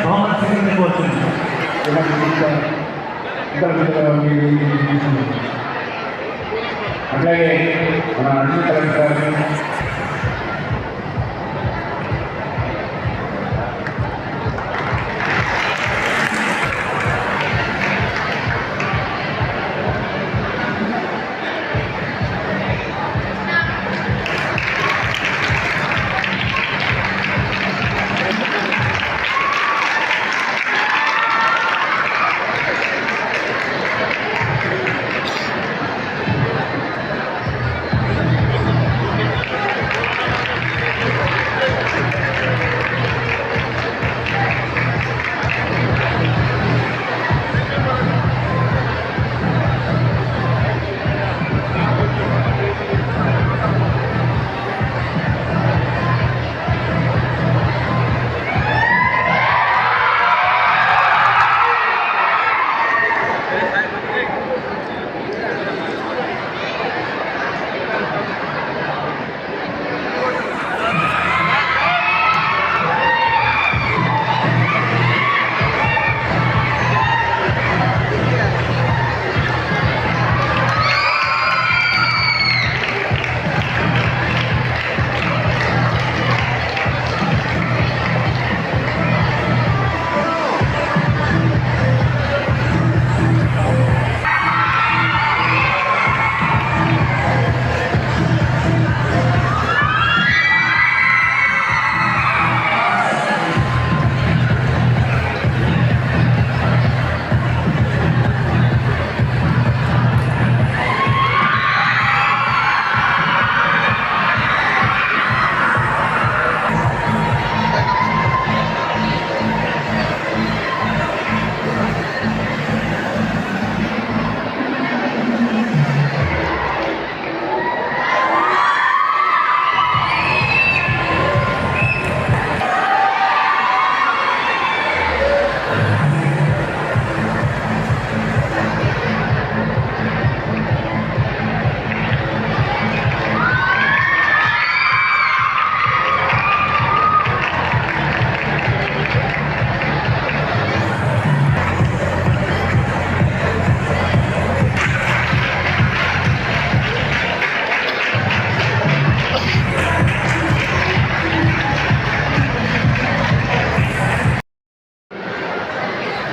బహుమతి స్వీకరించ కోరుతున్నాము. అట్లాగే మన అన్ని collector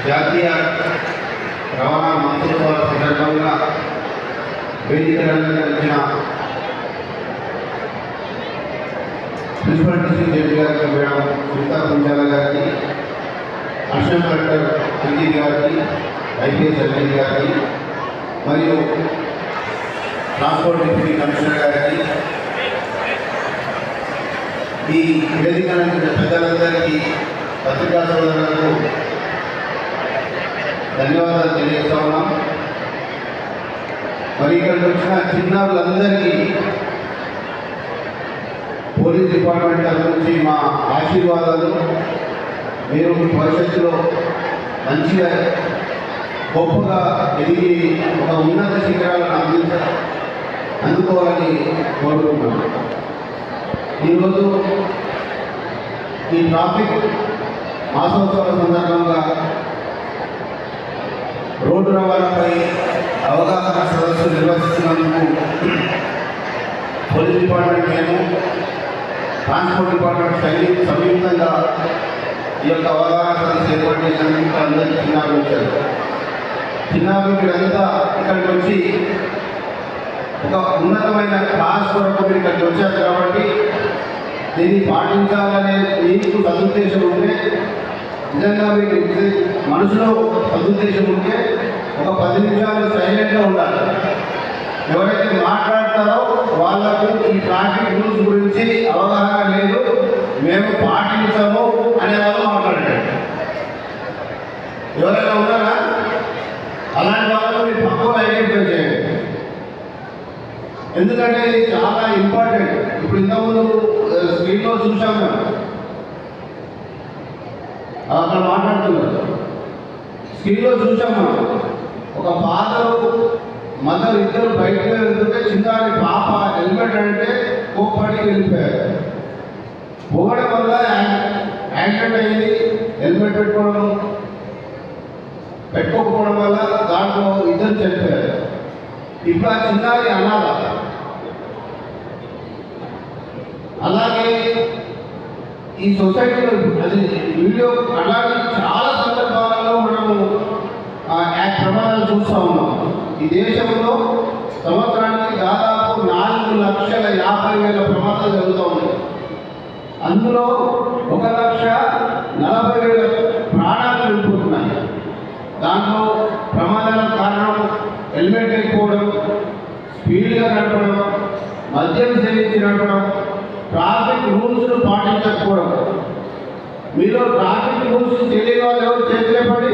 జాతీయ రవాణా మహోత్సవాల సందర్భంగా వేదికలందించిన ప్రిన్సిపల్ డిస్ట్రిక్ట్ జడ్జి గారికి మేడం సునీతా పుంజాల గారికి, అసిస్టెంట్ కలెక్టర్ సంజీవ్ గారికి, ఐపీఎస్ సంజీవ్ గారికి మరియు ట్రాన్స్పోర్ట్ డిప్యూటీ కమిషనర్ గారికి, ఈ వేదికలందించిన పెద్దలందరికీ, పత్రికా సోదరులకు ధన్యవాదాలు తెలియజేస్తా ఉన్నాం. మరి ఇక్కడికి వచ్చిన చిన్నారులందరికీ పోలీస్ డిపార్ట్మెంట్ తరఫు నుంచి మా ఆశీర్వాదాలు. మీరు భవిష్యత్తులో మంచిగా గొప్పగా ఎదిగి ఒక ఉన్నత శిఖరాలను అందుకోవాలని కోరుకుంటున్నాను. ఈరోజు ఈ ట్రాఫిక్ మాసోత్సవాల సందర్భంగా రోడ్డు రవాణాపై అవగాహన సదస్సు నిర్వహిస్తున్నందుకు పోలీస్ డిపార్ట్మెంట్ మేము ట్రాన్స్పోర్ట్ డిపార్ట్మెంట్ సంయుక్తంగా ఈ యొక్క అవగాహన సదస్సు ఏర్పాటు చేసినందుకు అందరికీ చిన్నారులు వచ్చారు. చిన్నారులు మీరంతా ఇక్కడికి వచ్చి ఒక ఉన్నతమైన క్లాస్ కొరకు మీరు ఇక్కడికి వచ్చారు కాబట్టి దీన్ని పాటించాలనే మీకు సదుద్దేశం ఉంటే, నిజంగా మీకు మనసులో సదుద్దేశం ఉంటే ఒక 10 నిమిషాలు సైలెంట్గా ఉండాలి. ఎవరైతే మాట్లాడతారో వాళ్ళకు ఈ ట్రాఫిక్ రూల్స్ గురించి అవగాహన లేదు, మేము పాటించము అనే వాళ్ళు మాట్లాడారు. ఎవరైనా ఉన్నారా? అలాంటి వాళ్ళకు మీరు పక్కన ఐడెంటిఫై చేయండి. ఎందుకంటే ఇది చాలా ఇంపార్టెంట్. ఇప్పుడు ఇంతకుముందు స్క్రీన్లో చూసాం మేము, అక్కడ మాట్లాడుతున్నారు. స్క్రీన్లో చూసాం మనం. ఒక ఫాదరు మదర్ ఇద్దరు బయటకు వెళ్తుంటే చిన్నారి పాప హెల్మెట్ అంటే కోప్పడి వెళ్ళిపోయారు. పోవడం వల్ల యాక్సిడెంట్ అయింది. హెల్మెట్ పెట్టుకోకపోవడం వల్ల దాంట్లో ఇద్దరు చనిపోయారు. ఇప్పుడు ఆ చిన్నారి అనాథ. అలాగే ఈ సొసైటీలో అది వీడియో అలాగే చాలా సందర్భాలలో మనము ప్రమాదాలు చూస్తూ ఉన్నాం. ఈ దేశంలో సంవత్సరానికి దాదాపు 4,50,000 ప్రమాదాలు జరుగుతూ ఉన్నాయి. అందులో 1,40,000 ప్రాణాలు వెళ్ళిపోతున్నాయి. దాంట్లో ప్రమాదాలకు కారణం హెల్మెట్ లేకపోవడం, స్పీడ్గా నడపడం, మద్యం సేవించి నడపడం, ట్రాఫిక్ రూల్స్ను పాటించకపోవడం. మీరు ట్రాఫిక్ రూల్స్ తెలియని వాళ్ళు ఎవరు చేతులేపడి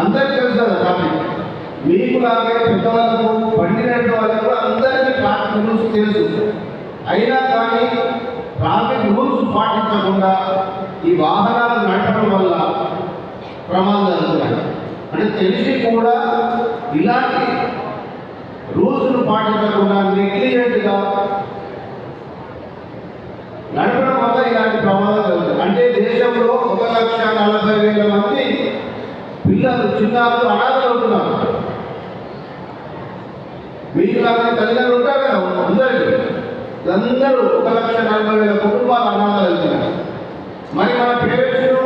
అందరికీ తెలుసు కదా ట్రాఫిక్. మీకు లాగే పెద్దవాళ్ళకు బండి నడిపే వాళ్ళకు అందరికీ ట్రాఫిక్ రూల్స్ తెలుసు. అయినా కానీ ట్రాఫిక్ రూల్స్ పాటించకుండా ఈ వాహనాలు నడపడం వల్ల ప్రమాదాలు జరుగుతున్నాయి. అంటే తెలిసి కూడా ఇలాంటి రూల్స్ను పాటించకుండా నెగ్లిజెంట్గా నడపడం వల్ల ఇలాంటి ప్రమాదాలు జరుగుతాయి. అంటే దేశంలో 1,40,000 మంది పిల్లలు చిన్నారులు అనాథలు అవుతున్నారు. మీకు లాగా తల్లిదండ్రులు ఉంటారు కదా అందరికీ. అందరూ 1,40,000 కుటుంబాలు అనాథలు అవుతున్నారు. మరి మన పేరెంట్స్ను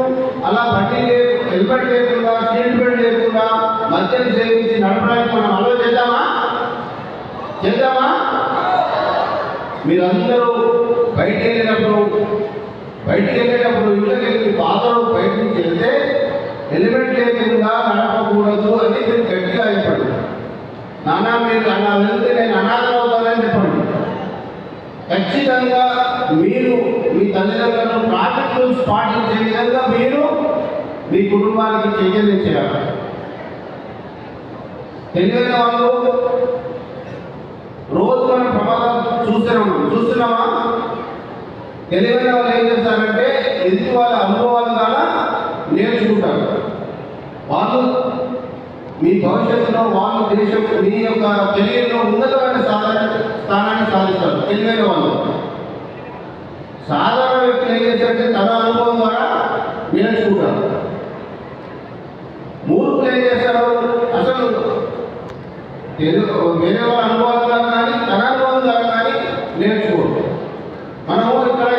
అలా బండి హెల్మెట్ లేకుండా, సీట్ బెల్ట్ లేకుండా, మద్యం సేవించి నడపడానికి మనం అలో చేద్దామా? మీరందరూ బయటికి వెళ్ళేటప్పుడు ఇళ్ళకి వెళ్ళి ఫాదరు బయట నుంచి వెళ్తే హెల్మెట్ లేకుండా నడపకూడదు అని మీరు గట్టిగా చెప్పండి. నాన్న మీరు అలా వెళ్తే నేను అనాథం అవుతానని చెప్పండి. ఖచ్చితంగా మీరు మీ తల్లిదండ్రులను ట్రాఫిక్ రూల్స్ పాటించే విధంగా మీరు మీ కుటుంబానికి చర్యలు చేయాలి. తెలివైన వాళ్ళు రోజు మనం ప్రమాదం చూస్తున్నామా? తెలివైన వాళ్ళు ఏం చేస్తారంటే ఎదుటి వాళ్ళ అనుభవాల ద్వారా నేర్చుకుంటారు. వాళ్ళు మీ భవిష్యత్తులో వాళ్ళు దేశం మీ యొక్క కెరీర్లో ఉన్నతమైన స్థానాన్ని సాధిస్తారు. తెలివైన వాళ్ళు. సాధారణ వ్యక్తులు ఏం చేస్తారంటే తన అనుభవం ద్వారా నేర్చుకుంటారు. మూర్ఖులు ఏం చేస్తారు? అసలు వేరే వాళ్ళ అనుభవాల ద్వారా కానీ తన అనుభవం ద్వారా కానీ నేర్చుకోరు. మనము ఇక్కడ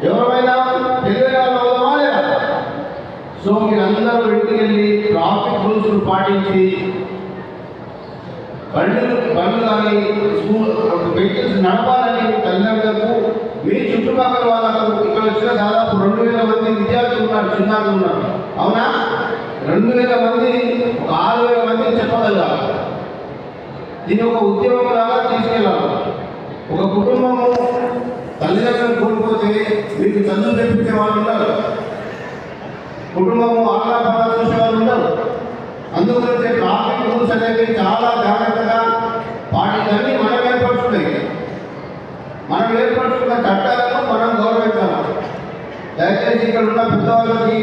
ఎవరైనా తెలివైన వాళ్ళు అవుదామా లేదా? సో మీరందరూ ఇంటికి వెళ్ళి ట్రాఫిక్ రూల్స్ను పాటించి బండ్లు కానీ వెహికల్స్ నడపాలని మీ తల్లిదండ్రులకు, మీ చుట్టుపక్కల వాళ్ళకు. ఇక్కడ వచ్చిన దాదాపు 2,000 మంది విద్యార్థులు ఉన్నారు, చిన్నారులు ఉన్నారు. అవునా? 2,000 మంది 6,000 మందిని చెప్పగలగాలి. దీన్ని ఒక ఉద్యమం లాగా తీసుకెళ్ళాలి. ఒక కుటుంబము తల్లిదండ్రులను కోల్పోతే మీకు చదువు తెప్పించే వాళ్ళు ఉన్నారు. కుటుంబము ఆహ్లాద చూసే వాళ్ళు ఉన్నారు. అందుగురించి ట్రాఫిక్ రూల్స్ అనేవి చాలా జాగ్రత్తగా వాటిని మనం ఏర్పరుచుకున్నాయి. మనం ఏర్పరచుకున్న చట్టాలను మనం గౌరవించాలి. దయచేసి ఇక్కడ ఉన్న పెద్దవాళ్ళకి,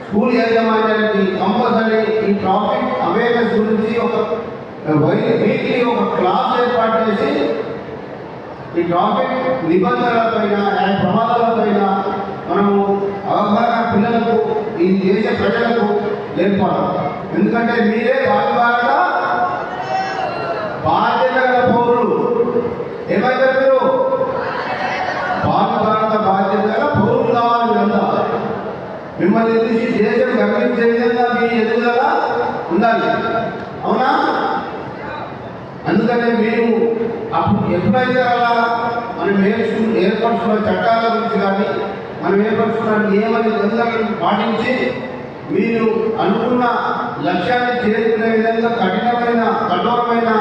స్కూల్ యాజమాన్యానికి కంపల్సరీ ఈ ట్రాఫిక్ అవేర్నెస్ గురించి ఒక వీక్లీ ఒక క్లాస్ ఏర్పాటు చేసి ఈ ట్రాఫిక్ నిబంధనలపైన, ప్రమాదాలపైన మనము అవగాహన పిల్లలకు, ఈ దేశ ప్రజలకు నేర్పాలి. ఎందుకంటే మీరే బాధ్యత గల పౌరులు. ఏమైతే మీరు భారత బాధ్యత గల పౌరులు కావాలి. మీరంతా మిమ్మల్ని చూసి దేశం గర్వించే విధంగా మీ ఎదుగుదల ఉండాలి. అవునా? అందుకనే మీరు అప్పుడు ఎప్పుడైతే అలా మనం ఏర్పరుచుకున్న చట్టాల గురించి కానీ, మనం ఏర్పరుచుకున్న నియమ నిబంధనలను పాటించి మీరు అనుకున్న లక్ష్యాన్ని చేరుకునే విధంగా కఠోరమైన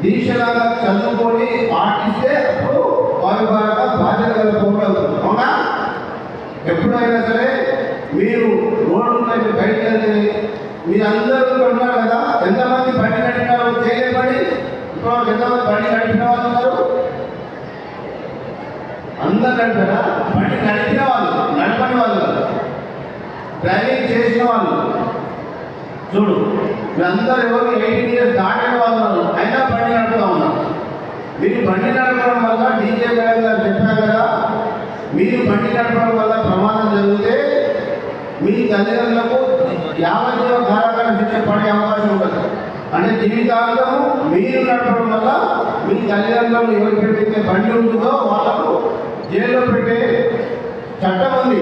దీక్షలాగా చదువుకొని పాటిస్తే అప్పుడు వారి ద్వారా బాధ్యత గల పౌరులు అవుతారు. అవునా? ఎప్పుడైనా సరే మీరు రోడ్డు బయటకు వెళ్తే మీరందరూ ఉన్నారు కదా, ఎంతమంది బండి నడిపినారో చేయలేపండి. ఇప్పుడు ఎంతమంది బండి నడిపిన వాళ్ళు ఉన్నారు? అందరు నడిపారా? బండి నడిపిన వాళ్ళు, నడపని వాళ్ళు, డ్రైవింగ్ చేసిన వాళ్ళు మీరందరూ ఎవరు 18 years దాటిన వాళ్ళు ఉన్నారు, అయినా బండి నడుపుతా ఉన్నారు. మీరు బండి నడపడం వల్ల డీజే మేడం గారు చెప్పారు కదా, మీరు బండి నడపడం వల్ల ప్రమాదం జరిగితే మీ తల్లిదండ్రులకు యావజ్జీవ కారాగార శిక్ష పడే అవకాశం ఉండదు. అంటే జీవితాంతం మీరు నడపడం వల్ల మీ తల్లిదండ్రులు ఎవరికైతే బండి ఉంటుందో వాళ్ళకు జైల్లో పెట్టే చట్టం ఉంది.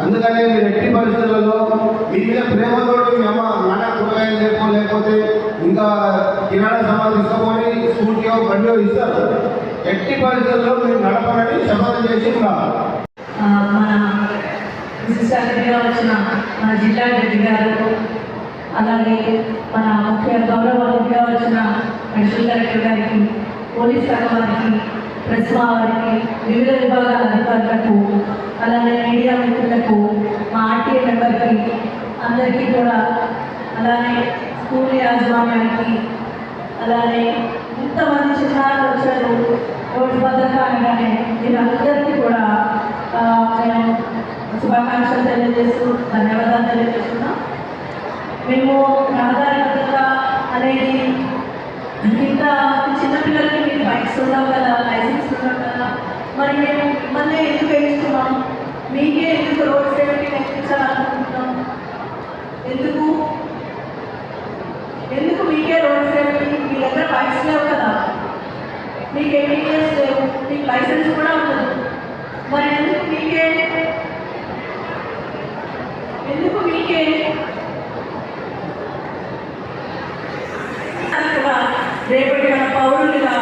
అందుకనే మీరు ఎట్టి పరిస్థితులలో మీ మీద ప్రేమతో మీ అమ్మ నాన్న కూరగాయలు లేకపోతే ఇంకా కిరాణా సామాన్ తీసుకొని స్కూల్కి బండిలో ఇస్తారు. ఎట్టి పరిస్థితుల్లో మీరు నడపనని శపథం చేసి ఉన్నారు. మన విశిష్ట అతిథిగా వచ్చిన మన జిల్లా రెడ్డి గారు, అలాగే మన ముఖ్య గౌరవ అతిథిగా వచ్చిన అడిషనల్ కలెక్టర్ గారికి, పోలీస్ శాఖ వారికి, ప్రెస్ వారికి, వివిధ విభాగాల అధికారులకు, అలాగే మీడియా మిత్రులకు, మా ఆర్టీఏ మెంబర్కి అందరికీ కూడా, అలానే స్కూల్ యాజమాన్యానికి, అలానే ఇంతమంది చిన్నారులు వచ్చారు రోడ్డు భద్రత అనగానే వీరందరికీ కూడా నేను శుభాకాంక్షలు తెలియజేస్తూ ధన్యవాదాలు తెలియజేస్తున్నాం. మేము రహదారి భద్రత అనేది ఇంత చిన్నపిల్లలకి మీకు బైక్స్ ఉండవు కదా, లైసెన్స్ ఉండవు కదా, మరి మేము మిమ్మల్ని ఎందుకు వేయించుకున్నాం? మీకే ఎందుకు రోడ్ సేఫ్టీ నేర్పించాలనుకుంటున్నాం? ఎందుకు మీకే రోడ్ సేఫ్టీ? మీ దగ్గర బైక్స్ లేవు కదా, మీకు 18 years లేవు, మీకు లైసెన్స్ కూడా ఉండదు, మరి ఎందుకు మీకే రేపటి మన పౌరులుగా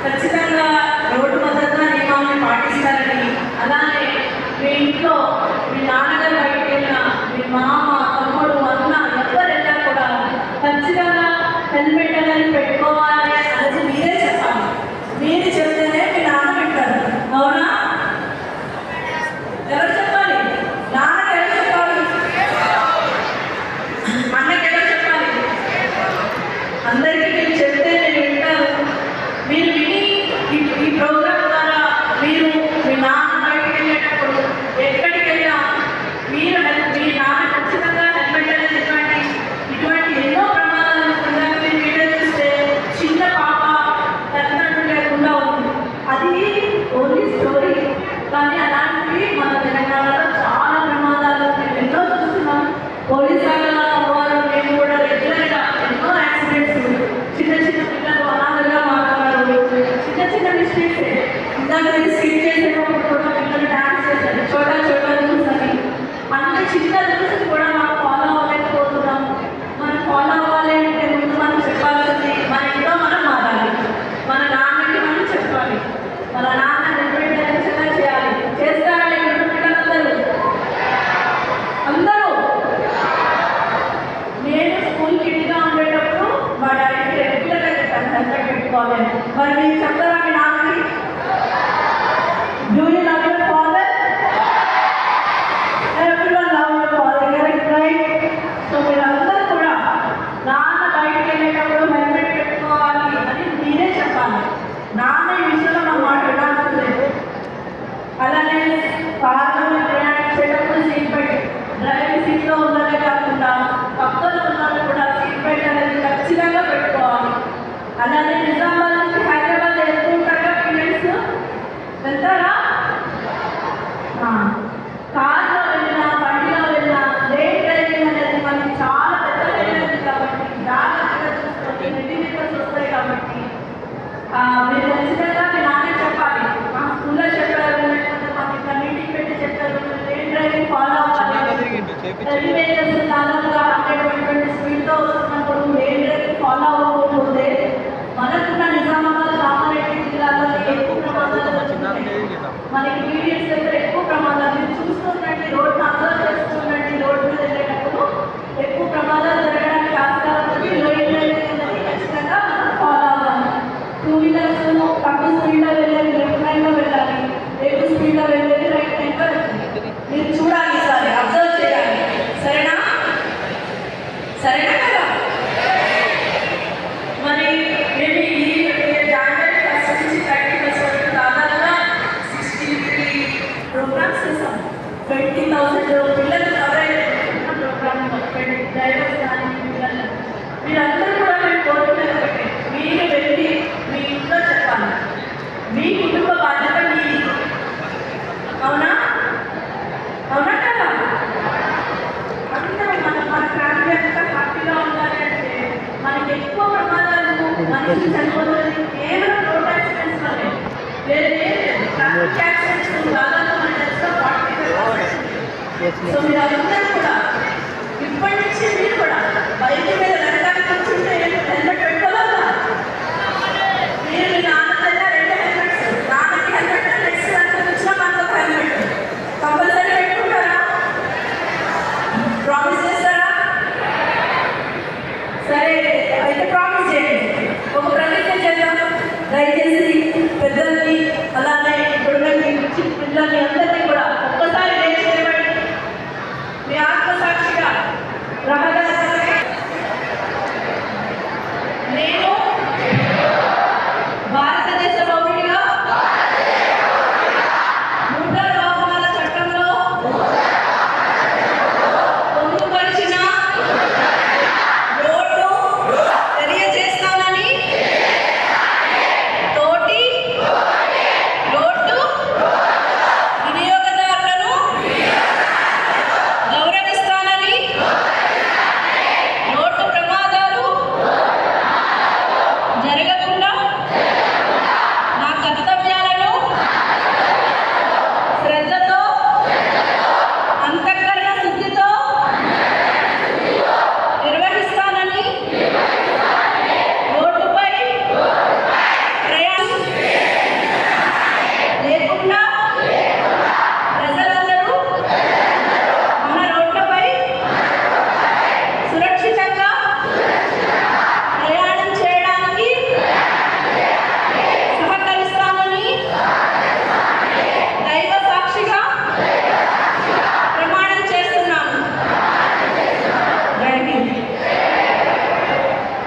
ఖచ్చితంగా రోడ్డు భద్రత నియమాలను పాటిస్తారని, అలానే మీ ఇంట్లో మీ నాన్నగారు బయటకు వెళ్ళినా, మీ మామ, తమ్ముడు, అన్న ఎవరైనా కూడా ఖచ్చితంగా హెల్మెట్ అనేది పెట్టుకోవాలి అనేది మీరే చెప్పాలి. మీరు చెప్తేనే మీ నాన్న వింటారు. అవునా? ఎవరు చెప్పాలి? నాన్నకి ఎవరు చెప్పాలి? అన్నకి ఎవరు చెప్పాలి? అందరికీ మీరు చెప్తే నేను వింటారు. మీరు విని ఈ ప్రోగ్రామ్ ద్వారా మీరు మీ నాన్న బయటకు వెళ్ళేటప్పుడు ఎక్కడికి వెళ్ళినా మీరు మీ నాన్న ఖచ్చితంగా హెల్మెట్ అనేది ఇటువంటి ఎన్నో ప్రమాదాలు ఉండాలి. మీరు వీడియో చూస్తే చిన్న పాప తల్లిదండ్రులు లేకుండా ఉంది. అది ఓన్లీ స్టోరీ, కానీ అలాంటివి మన తెలంగాణలో చాలా ప్రమాదాలు మేము ఎన్నో చూస్తున్నాం. పోలీస్ వారు మేము కూడా రెగ్యులర్గా ఎన్నో యాక్సిడెంట్స్, చిన్న చిన్న పిల్లలు అనాథలుగా మాట్లాడారు, చిన్న చిన్న మిస్టేక్స్. ఇందాక మీరు స్కిప్ చేసేటప్పుడు కూడా పిల్లలు డాన్స్ చేస్తారు, చోటా చూసని అంత చిన్న తెలుసుని కూడా మనం ఫాలో అవ్వలేకపోతున్నాం. మనం ఫాలో అవ్వాలి అంటే ముందు మనం చెప్పాల్సింది మన ఇంట్లో మనం మారాలి. మన నాన్నకి మనం చెప్పాలి, మన నాన్న నిర్వహించేలా చేయాలి. చేస్తారని పిల్లలందరూ నేను స్కూల్ కిడ్గా ఉండేటప్పుడు మా డాడీకి రెగ్యులర్గా చెప్పాను హెల్మెట్ పెట్టుకోవాలని. మరి మీరు చెప్తారా మీ నాన్నకి? Do you love your father? Everyone love your father, correct, right? So మీరందరూ కూడా నాన్న బయటకు వెళ్ళేటప్పుడు హెల్మెట్ పెట్టుకోవాలి అని మీరే చెప్పాలి. నాన్న ఈ విషయంలో నా మాట వినాల్సిందే. అలానే కార్లో ప్రయాణించేటప్పుడు సీట్ బెల్ట్, డ్రైవింగ్ సీట్లో ఉన్నదే కాకుండా పక్కన ఉన్న కూడా సీట్ బెల్ట్ అనేది ఖచ్చితంగా పెట్టుకోవాలి. అలానే నిజామాబాద్ నుంచి హైదరాబాద్ వెళ్తూ ఉంటారుగా పిల్లల్స్, వెళ్తారా? కార్లో వెళ్ళినా బండిలో వెళ్ళినా లేట్ డ్రైవింగ్ అనేది మనకి చాలా పెద్ద వెళ్ళింది కాబట్టి జాగ్రత్తగా చూసుకొని హెవీ వెహికల్స్ వస్తాయి కాబట్టి మీరు ఖచ్చితంగా మీ నాన్న చెప్పాలి. మా స్కూల్లో చెప్పారు, లేకపోతే మాకు ఇట్లా మీటింగ్ పెట్టి చెప్పారు, లేట్ డ్రైవింగ్ ఫాలో అవ్వాలి. హెవీ వెహికల్స్ దాదాపుగా 120 స్పీడ్తో వస్తున్నప్పుడు లేట్ డ్రైవింగ్ ఫాలో అవ్వకపోతే మనకున్న నిజామాబాద్ కామారెడ్డి జిల్లాలో ఎక్కువ ప్రమాదాలు జరుగుతున్నాయి. మనకి పీరియడ్స్ దగ్గర ఎక్కువ ప్రమాదాలు మీరు చూస్తుండండి, రోడ్డు అబ్జర్వ్ చేస్తుండండి. రోడ్డు మీద వెళ్ళేటప్పుడు ఎక్కువ ప్రమాదాలు జరగడానికి ఆస్కారం ఉంది. లేట్ డ్రైవింగ్ అనేది ఖచ్చితంగా మనం ఫాలో అవ్వాలి. 2 వీలర్స్ తక్కువ స్పీడ్లో వెళ్ళేది లెఫ్ట్ లైన్లో వెళ్ళాలి, ఎక్కువ స్పీడ్లో వెళ్ళేది రైట్ లైన్లో వెళ్ళాలి. మీరు చూడాలి, సార్ అబ్జర్వ్ చేయాలి. సరేనా? సరేనా కదా? మరి మేము ఈ జనవరి 1st నుంచి 31st వరకు దాదాపుగా 63 ప్రోగ్రామ్స్ చేసాం. 20,000 సో మీరు అందరూ కూడా ఇప్పటి నుంచి మీరు కూడా బైక్ మీద వెళ్ళడానికి కూర్చుంటే హెల్మెట్ పెట్టుకోవాలా? మీరు మీ నాన్న దగ్గర 2 హెల్మెట్స్, నాన్నకి హెల్మెట్, నెక్స్ట్ దానికి వచ్చినా మనకు ఒక హెల్మెట్ కంపల్సరీ పెట్టుకుంటారా? ప్రామిస్ చేస్తారా? సరే అయితే ప్రామిస్ చేయండి, ఒక ప్రతిజ్ఞ చేద్దాం. దయచేసి పెద్దల్ని అలానే పిల్లల్ని అందరినీ కూడా ఒక్కసారి లేచి నిలబడి మీ ఆత్మసాక్షిగా రహదారి నేను భారతదేశ పౌరుడిగా మోటార్ వాహనాల చట్టంలో పొందుపరిచిన రోడ్డు తెలియజేస్తానని తోటి రోడ్డు వినియోగదారులను గౌరవిస్తానని, రోడ్డు ప్రమాదాలు జరగకుండా నా కర్తవ్యాలను శ్రద్ధతో అంతఃకరణ శుద్ధితో నిర్వహిస్తానని, రోడ్డుపై ప్రయాణం లేకుండా ప్రజలందరూ మన రోడ్లపై సురక్షితంగా ప్రయాణం చేయడానికి సహకరిస్తానని దైవ సాక్షిగా ప్రమాణం చేస్తున్నాను.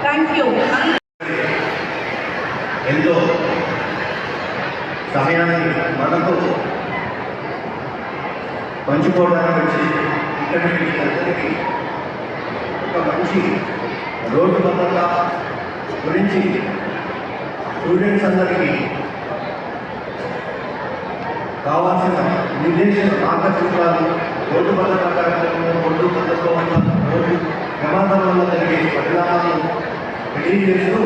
Thank you. ఎంతో సమయాన్ని మనకు పంచుకోవడానికి వచ్చి ఇక్కడి నుంచి అందరికీ ఒక మంచి రోడ్డు భద్రత గురించి స్టూడెంట్స్ అందరికీ కావాల్సిన నిర్దేశన మార్గసూత్రాలు, రోడ్డు భద్రత కార్యక్రమం, రోడ్డు భద్రత వల్ల రోడ్డు ప్రమాదం వల్ల జరిగే పరిణామాలను తెలియజేస్తూ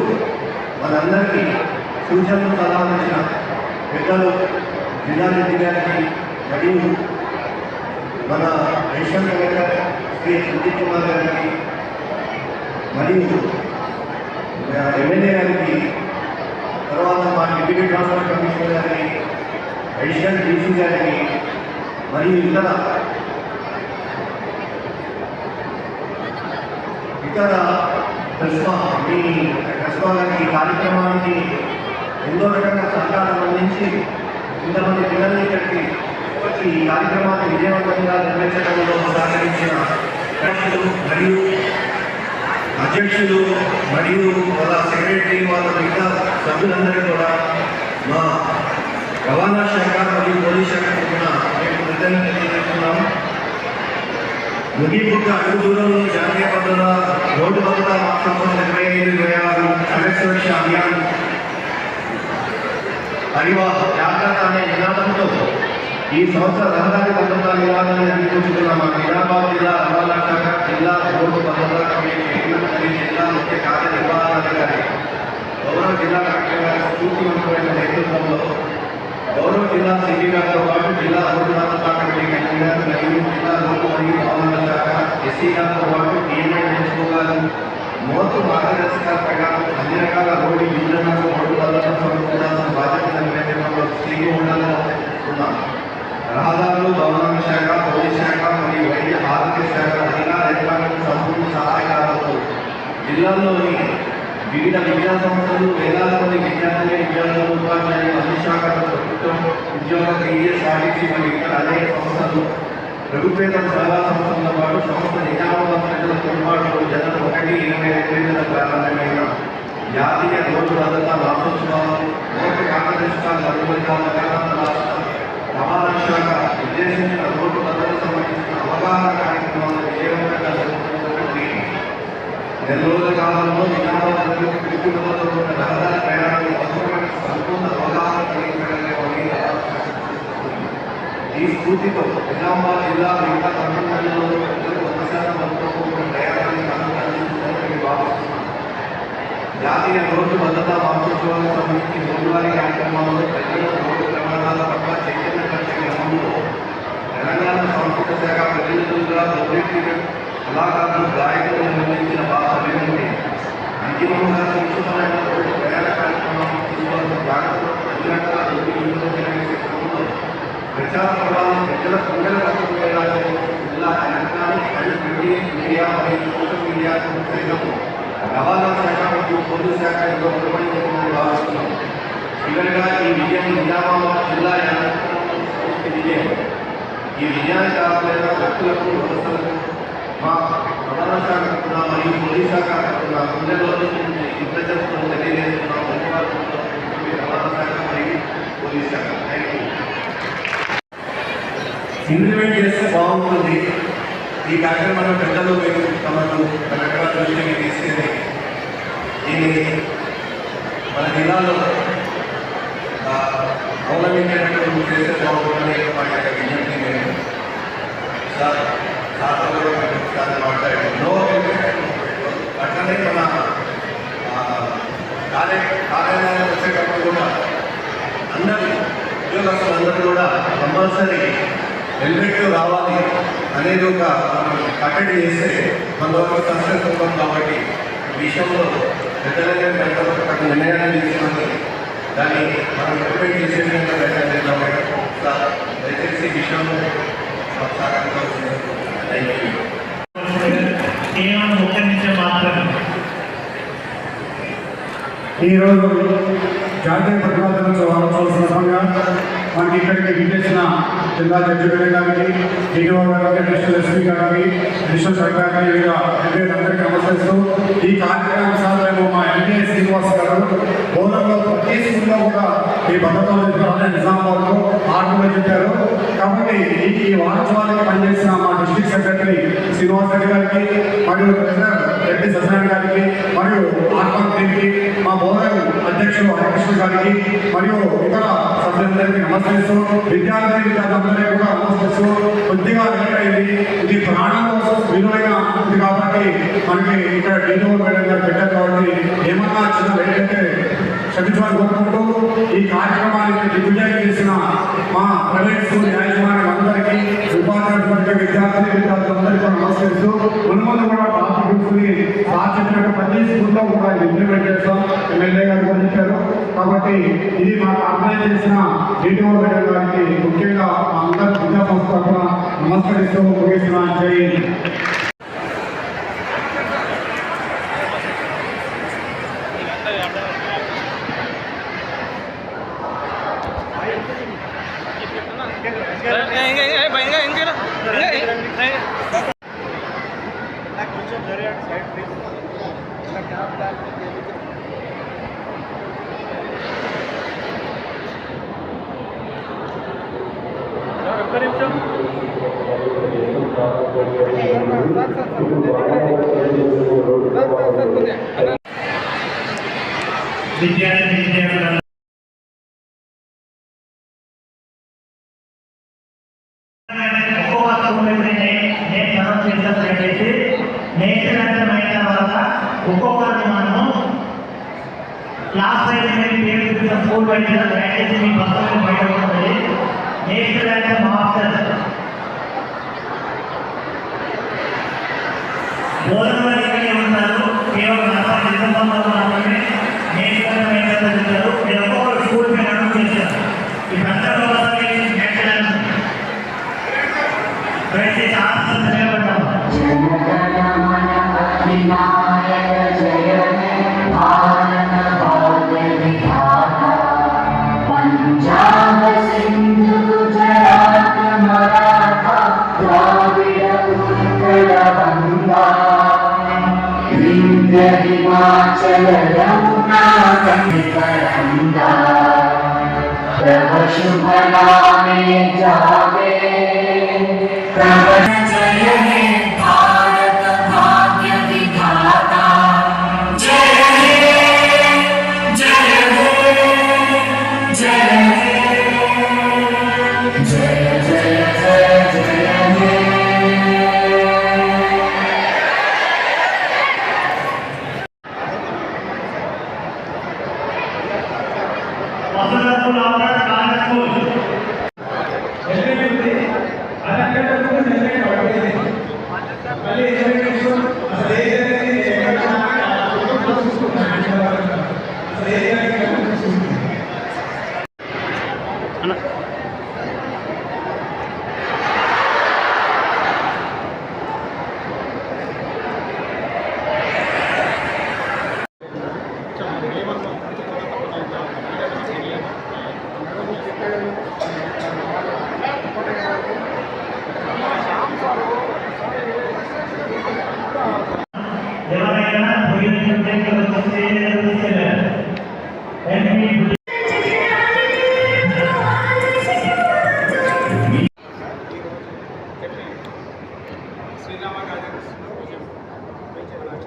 మనందరికీ సూచనలు సలహాలు ఇచ్చిన పెద్దలు జిల్లారెడ్డి గారికి మరియు మన రేషన్ కలెక్టర్ శ్రీ సుదీప్ కుమార్ గారికి మరియు ఎమ్మెల్యే గారికి, తర్వాత మా డిప్యూటీ ట్రాన్స్పోర్ట్ కమిషనర్ గారికి, అడిషనల్ డీసీ గారికి మరియు ఇతర కస్మా గారికి ఈ కార్యక్రమానికి ఎంతో రకంగా సహకారం అందించి ఇంతమంది పిల్లల్ని ఇక్కడికి వచ్చి ఈ కార్యక్రమాన్ని విజయవంతంగా నిర్వహించడంలో సహకరించిన అధ్యక్షులు మరియు అధ్యక్షులు మరియు వాళ్ళ సెక్రటరీ, వాళ్ళ మిగతా సభ్యులందరూ కూడా మా రవాణా శాఖ మరియు పోలీస్ శాఖ తరఫున మేము కృతజ్ఞతలు తెలియజేస్తున్నాము. ముగింపుగా అడుగు దూరంలో జాతీయ భద్రత, రోడ్డు భద్రత మాసం 25-26 సడక్ సురక్ష అభియాన్ జాగ్రత్త అనే నినాదంతో ఈ సంవత్సర రహదారి భద్రతా నినాదాన్ని అందించుకున్నాం. నిజామాబాద్ జిల్లా రవాణా శాఖ, జిల్లా రోడ్డు భద్రతా కమిటీ, జిల్లా ముఖ్య కార్యనిర్వహణాధికారి గౌరవ జిల్లా కలెక్టర్ గారి స్ఫూర్తివంతమైన నేతృత్వంలో గౌరవ జిల్లా సిపి గారితో పాటు జిల్లా రోడ్డు భద్రతా కమిటీ కన్వీనర్ మరియు జిల్లా రోడ్డు మరియు రవాణా శాఖ ఎస్సీ గారితో పాటు టీఎంఐ గారు మోతు మార్గదర్శకాల ప్రకారం అన్ని రకాల రోడ్డు యూజర్లకు రోడ్డు భద్రత సమకూరాల్సిన బాధ్యతల నిర్వహణలో స్త్రీలు ఉండాలనుకుంటున్నాం. రహదారులు, భవనాల శాఖ, పోలీస్ శాఖ మరియు వైద్య ఆరోగ్య శాఖ అధికార యంత్రాంగం సంపూర్ణ సహాయకాలతో జిల్లాల్లోని వివిధ విద్యా సంస్థలు, వేలాది మంది విద్యార్థులు, ఉపాధ్యాయులు, అన్ని శాఖల ప్రభుత్వం ఉద్యోగ కేఎస్, ఆర్టీసీ మరియు ఇతర అనేక సంస్థలు, ప్రభుత్వేతర సలహా సంస్థలతో పాటు సంస్థ నిజామాబాద్ ప్రజలతో పాటు జనవరి 1-2022 ప్రారంభమైన జాతీయ రోడ్డు భద్రతా వార్షోత్సవాలు, రోడ్డు మార్గదర్శకాల రాష్ట్ర రవాణా శాఖ నిర్దేశించిన రోడ్డు భద్రత సంబంధించిన అవగాహన కార్యక్రమాలను విజయవంతంగా జరుగుతున్నటువంటి నెల రోజుల కాలంలో నిజామాబాద్ ప్రజలకు రహదారి ప్రయాణాన్ని అవసరమైన సంపూర్ణ అవగాహన కలిగించగలిగే ఈ స్ఫూర్తితో నిజామాబాద్ జిల్లా మిగతా 9 జిల్లాల్లో ప్రజలకు 100% భద్రత ప్రయాణాన్ని అందించాలని భావిస్తున్నాం. జాతీయ రోడ్డు భద్రతా వార్షోత్సవాలకు సంబంధించి రోజువారీ కార్యక్రమాల్లో ప్రజల రోడ్డు ప్రమాదాల పట్ల చైతన్యపరిచే క్రమంలో తెలంగాణ సంస్కృత శాఖ ప్రజల కళాకారులు గాయకులు నిర్మించిన భాష వినండి. అంతిమంగా సంస్కృతమైనటువంటి ప్రయాణ కార్యక్రమం తీసుకోవాల్సిన జాగ్రత్తలు 10 గంటల 9 నిమిషాల ప్రచార ప్రభావం ప్రజల గుండెల రకమైన జిల్లా ఎలక్ట్రానిక్ మరియు ప్రింట్ మీడియా మరియు సోషల్ మీడియా సైతం రవాణా శాఖ మరియు పోలీసు శాఖ నిర్వహించడానికి భావిస్తున్నాం. చివరిగా ఈ విజయం నిజామాబాద్ జిల్లా విజయం. ఈ విజయానికి కావాలైన వ్యక్తులకు వ్యవస్థలకు మా రవాణా శాఖ కూడా మరియు పోలీస్ శాఖ కూడా గుండెలో కృతజ్ఞతలు తెలియజేస్తున్నాం. రవాణా శాఖ మరియు పోలీస్ శాఖ థ్యాంక్ యూ. ఇంప్లిమెంట్ చేస్తే బాగుంటుంది. ఈ కార్యక్రమాన్ని పెద్దలు మేము తమకు కలెక్టర్ దృష్టికి తీసుకెళ్ళి దీన్ని మన జిల్లాలో అవలంబించేటట్టు చేస్తే బాగుంటుందని మా యొక్క విజ్ఞప్తి. మేము సార్ మాట్లాడారు అట్లనే మన కార్యాలయానికి వచ్చేటప్పుడు కూడా అందరూ ఉద్యోగస్తులందరూ కూడా కంపల్సరీ హెల్మెట్ రావాలి అనేది ఒక కట్టడి చేస్తే మన వరకు సక్సెస్ అవుతాం. కాబట్టి ఈ విషయంలో పెద్దలైన పెద్ద నిర్ణయాన్ని తీసుకొని దాన్ని మనం ఇంప్లిమెంట్ చేసే విధంగా ప్రయత్నం చేద్దాం. దయచేసి ఈ విషయంలో కేవలం ఒక్క నిమిషం మాత్రమే. ఈరోజు జాతీయ ప్రతిభా దినోత్సవం సందర్భంగా మనకి ఇక్కడికి విచ్చేసిన జిల్లా జడ్జి గారికి, డిఓ గారికి, డిస్ట్రిక్ట్ ఎస్పీ గారికి, డిస్ట్రిక్ట్ సెక్రటరీ గారికి, వివిధ అందరికీ నమస్కరిస్తూ ఈ కార్యక్రమం మేము మా ఎంపీ శ్రీనివాస్ గారు బోధనలో ప్రతి స్కూల్లో కూడా ఈ భద్రతా నిజామాబాద్లో ఆర్డర్లో చెప్పారు. కాబట్టి ఈ వారోత్సవానికి పనిచేసిన మా డిస్ట్రిక్ట్ సెక్రటరీ శ్రీనివాస్ రెడ్డి గారికి మరియు ట్రెజరర్ రెడ్డి సత్యనారాయణ గారికి మరియు ఆత్మకి మా బోధన అధ్యక్షుడు హరికృష్ణ గారికి మరియు ఇతర సభ్యులందరికీ నమస్కరిస్తూ విద్యార్థులందరికీ కూడా నమస్కరిస్తూ కొద్దిగా లేట్ అయింది. ఇది ప్రాణం కోసం విలువైన ఉంది కాబట్టి మనకి ఇక్కడ డీఓ మేడం గారు పెట్టారు. కాబట్టి ఏమన్నా చిన్న లేట్ అయితే క్షమించాలని కోరుకుంటూ ఈ కార్యక్రమానికి దిగ్విజయం చేసిన మా ప్రైవేట్ స్కూల్ యాజమాన్యం అందరికీ, ఉపాధ్యాయులకి, విద్యార్థులందరికీ నమస్కరిస్తూ మున్ముందు కూడా ట్రాఫిక్ రూల్స్ని చెప్పినట్టు ప్రతి స్కూల్లో కూడా ఇంప్లిమెంట్ చేస్తాం. ఎమ్మెల్యే గారు కూడా చెప్పారు. కాబట్టి ఇది మాకు అప్లై చేసిన డీటీఓ మేడం గారికి ముఖ్యంగా అందరి విద్యా సంస్థ కూడా నమస్కరిస్తూ ముగిస్తున్నా. జై విద్యార్థి ఒక్కొక్కరిని మనము క్లాస్ వైజ్ స్కూల్ వైజ్ దయచేసి మీ బస్సులు బయట ఉంటుంది. నెక్స్ట్ ర్యాంక్ మాస్టర్ బోధన ఇక్కడే ఉంటారు. కేవలం మాత్రమే నెక్స్ట్ ర్యాంక్ చదువుతారు. మీరు ఒక్కొక్కరు స్కూల్ మీద అనౌన్స్ చేశారు. ఈ సందర్భంలో నెక్స్ట్ ర్యాంక్ దయచేసి ఆన్సర్ నిలబడ్డాము. विनायक जय हे भारत भाग्य विधाता पंजाब सिंधु गुजरात मराठा द्राविड़ उत्कल गंगा विंध्य हिमाचल यमुना गंगा तव शुभ नामे जागे तव जय हे भारत भाग्य विधाता जय हे जय हे जय हे जय जय जय जय हे వసతులు అవకాశం కాలేదు. అదే ఎవరైనా పోయినట్లయితే శ్రీరామ గార్డెన్స్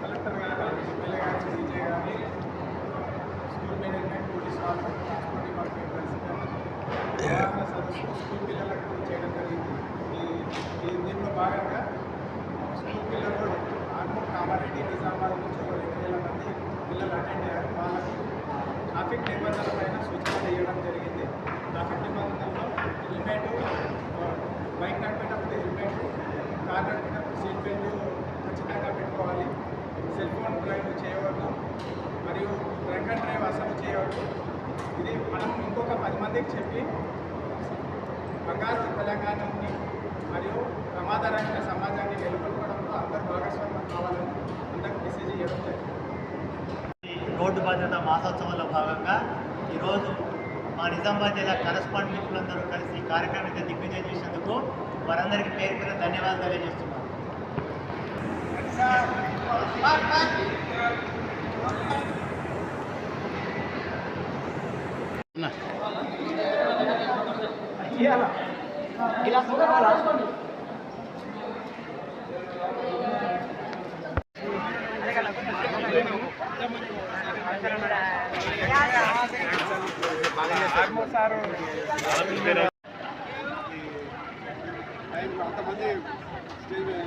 కలెక్టర్ గారు ఎమ్మెల్యే గారు డీజే గారి స్కూల్ మేనేజ్మెంట్ పోలీస్ వాళ్ళు ట్రాన్స్పోర్ట్ డిపార్ట్మెంట్ ప్రెసిడెంట్ సదస్సు స్కూల్ పిల్లలకు చేయడం జరిగింది. దీంట్లో భాగంగా స్కూల్ పిల్లలు ఆర్మూర్ కామారెడ్డి నిజామాబాద్ నుంచి 2,000 మంది పిల్లలు అటెండ్ అయ్యారు. వాళ్ళకు ట్రాఫిక్ నిబంధనలపైన సూచనలు ఇవ్వడం జరిగింది. ట్రాఫిక్ నిబంధనల్లో హెల్మెట్, బైక్ నడిపేటప్పుడు హెల్మెట్, కార్ నడిపేటప్పుడు సీట్ బెల్ట్ ఖచ్చితంగా పెట్టుకోవాలి. సెల్ ఫోన్ డ్రైవ్ చేయవద్దు మరియు డ్రంక్ అండ్ డ్రైవ్ అసలు చేయవద్దు. ఇది మనం ఇంకొక 10 మందికి చెప్పి బంగారు తెలంగాణని మరియు ప్రమాదరహిత సమాజాన్ని నెలకొల్పడంలో అందరూ భాగస్వామ్యం కావాలని అందరికి మెసేజ్ ఇవ్వడం జరిగింది. రోడ్డు భద్రత మాసోత్సవంలో భాగంగా ఈరోజు మా నిజామాబాద్ జిల్లా కరస్పాండెంట్ మిత్రులందరూ కలిసి ఈ కార్యక్రమాన్ని దిగ్విజయం చేసినందుకు వారందరికీ పేరు పేరు ధన్యవాదాలు తెలియజేస్తున్నాను. అంతమంది స్టేజ్ మీద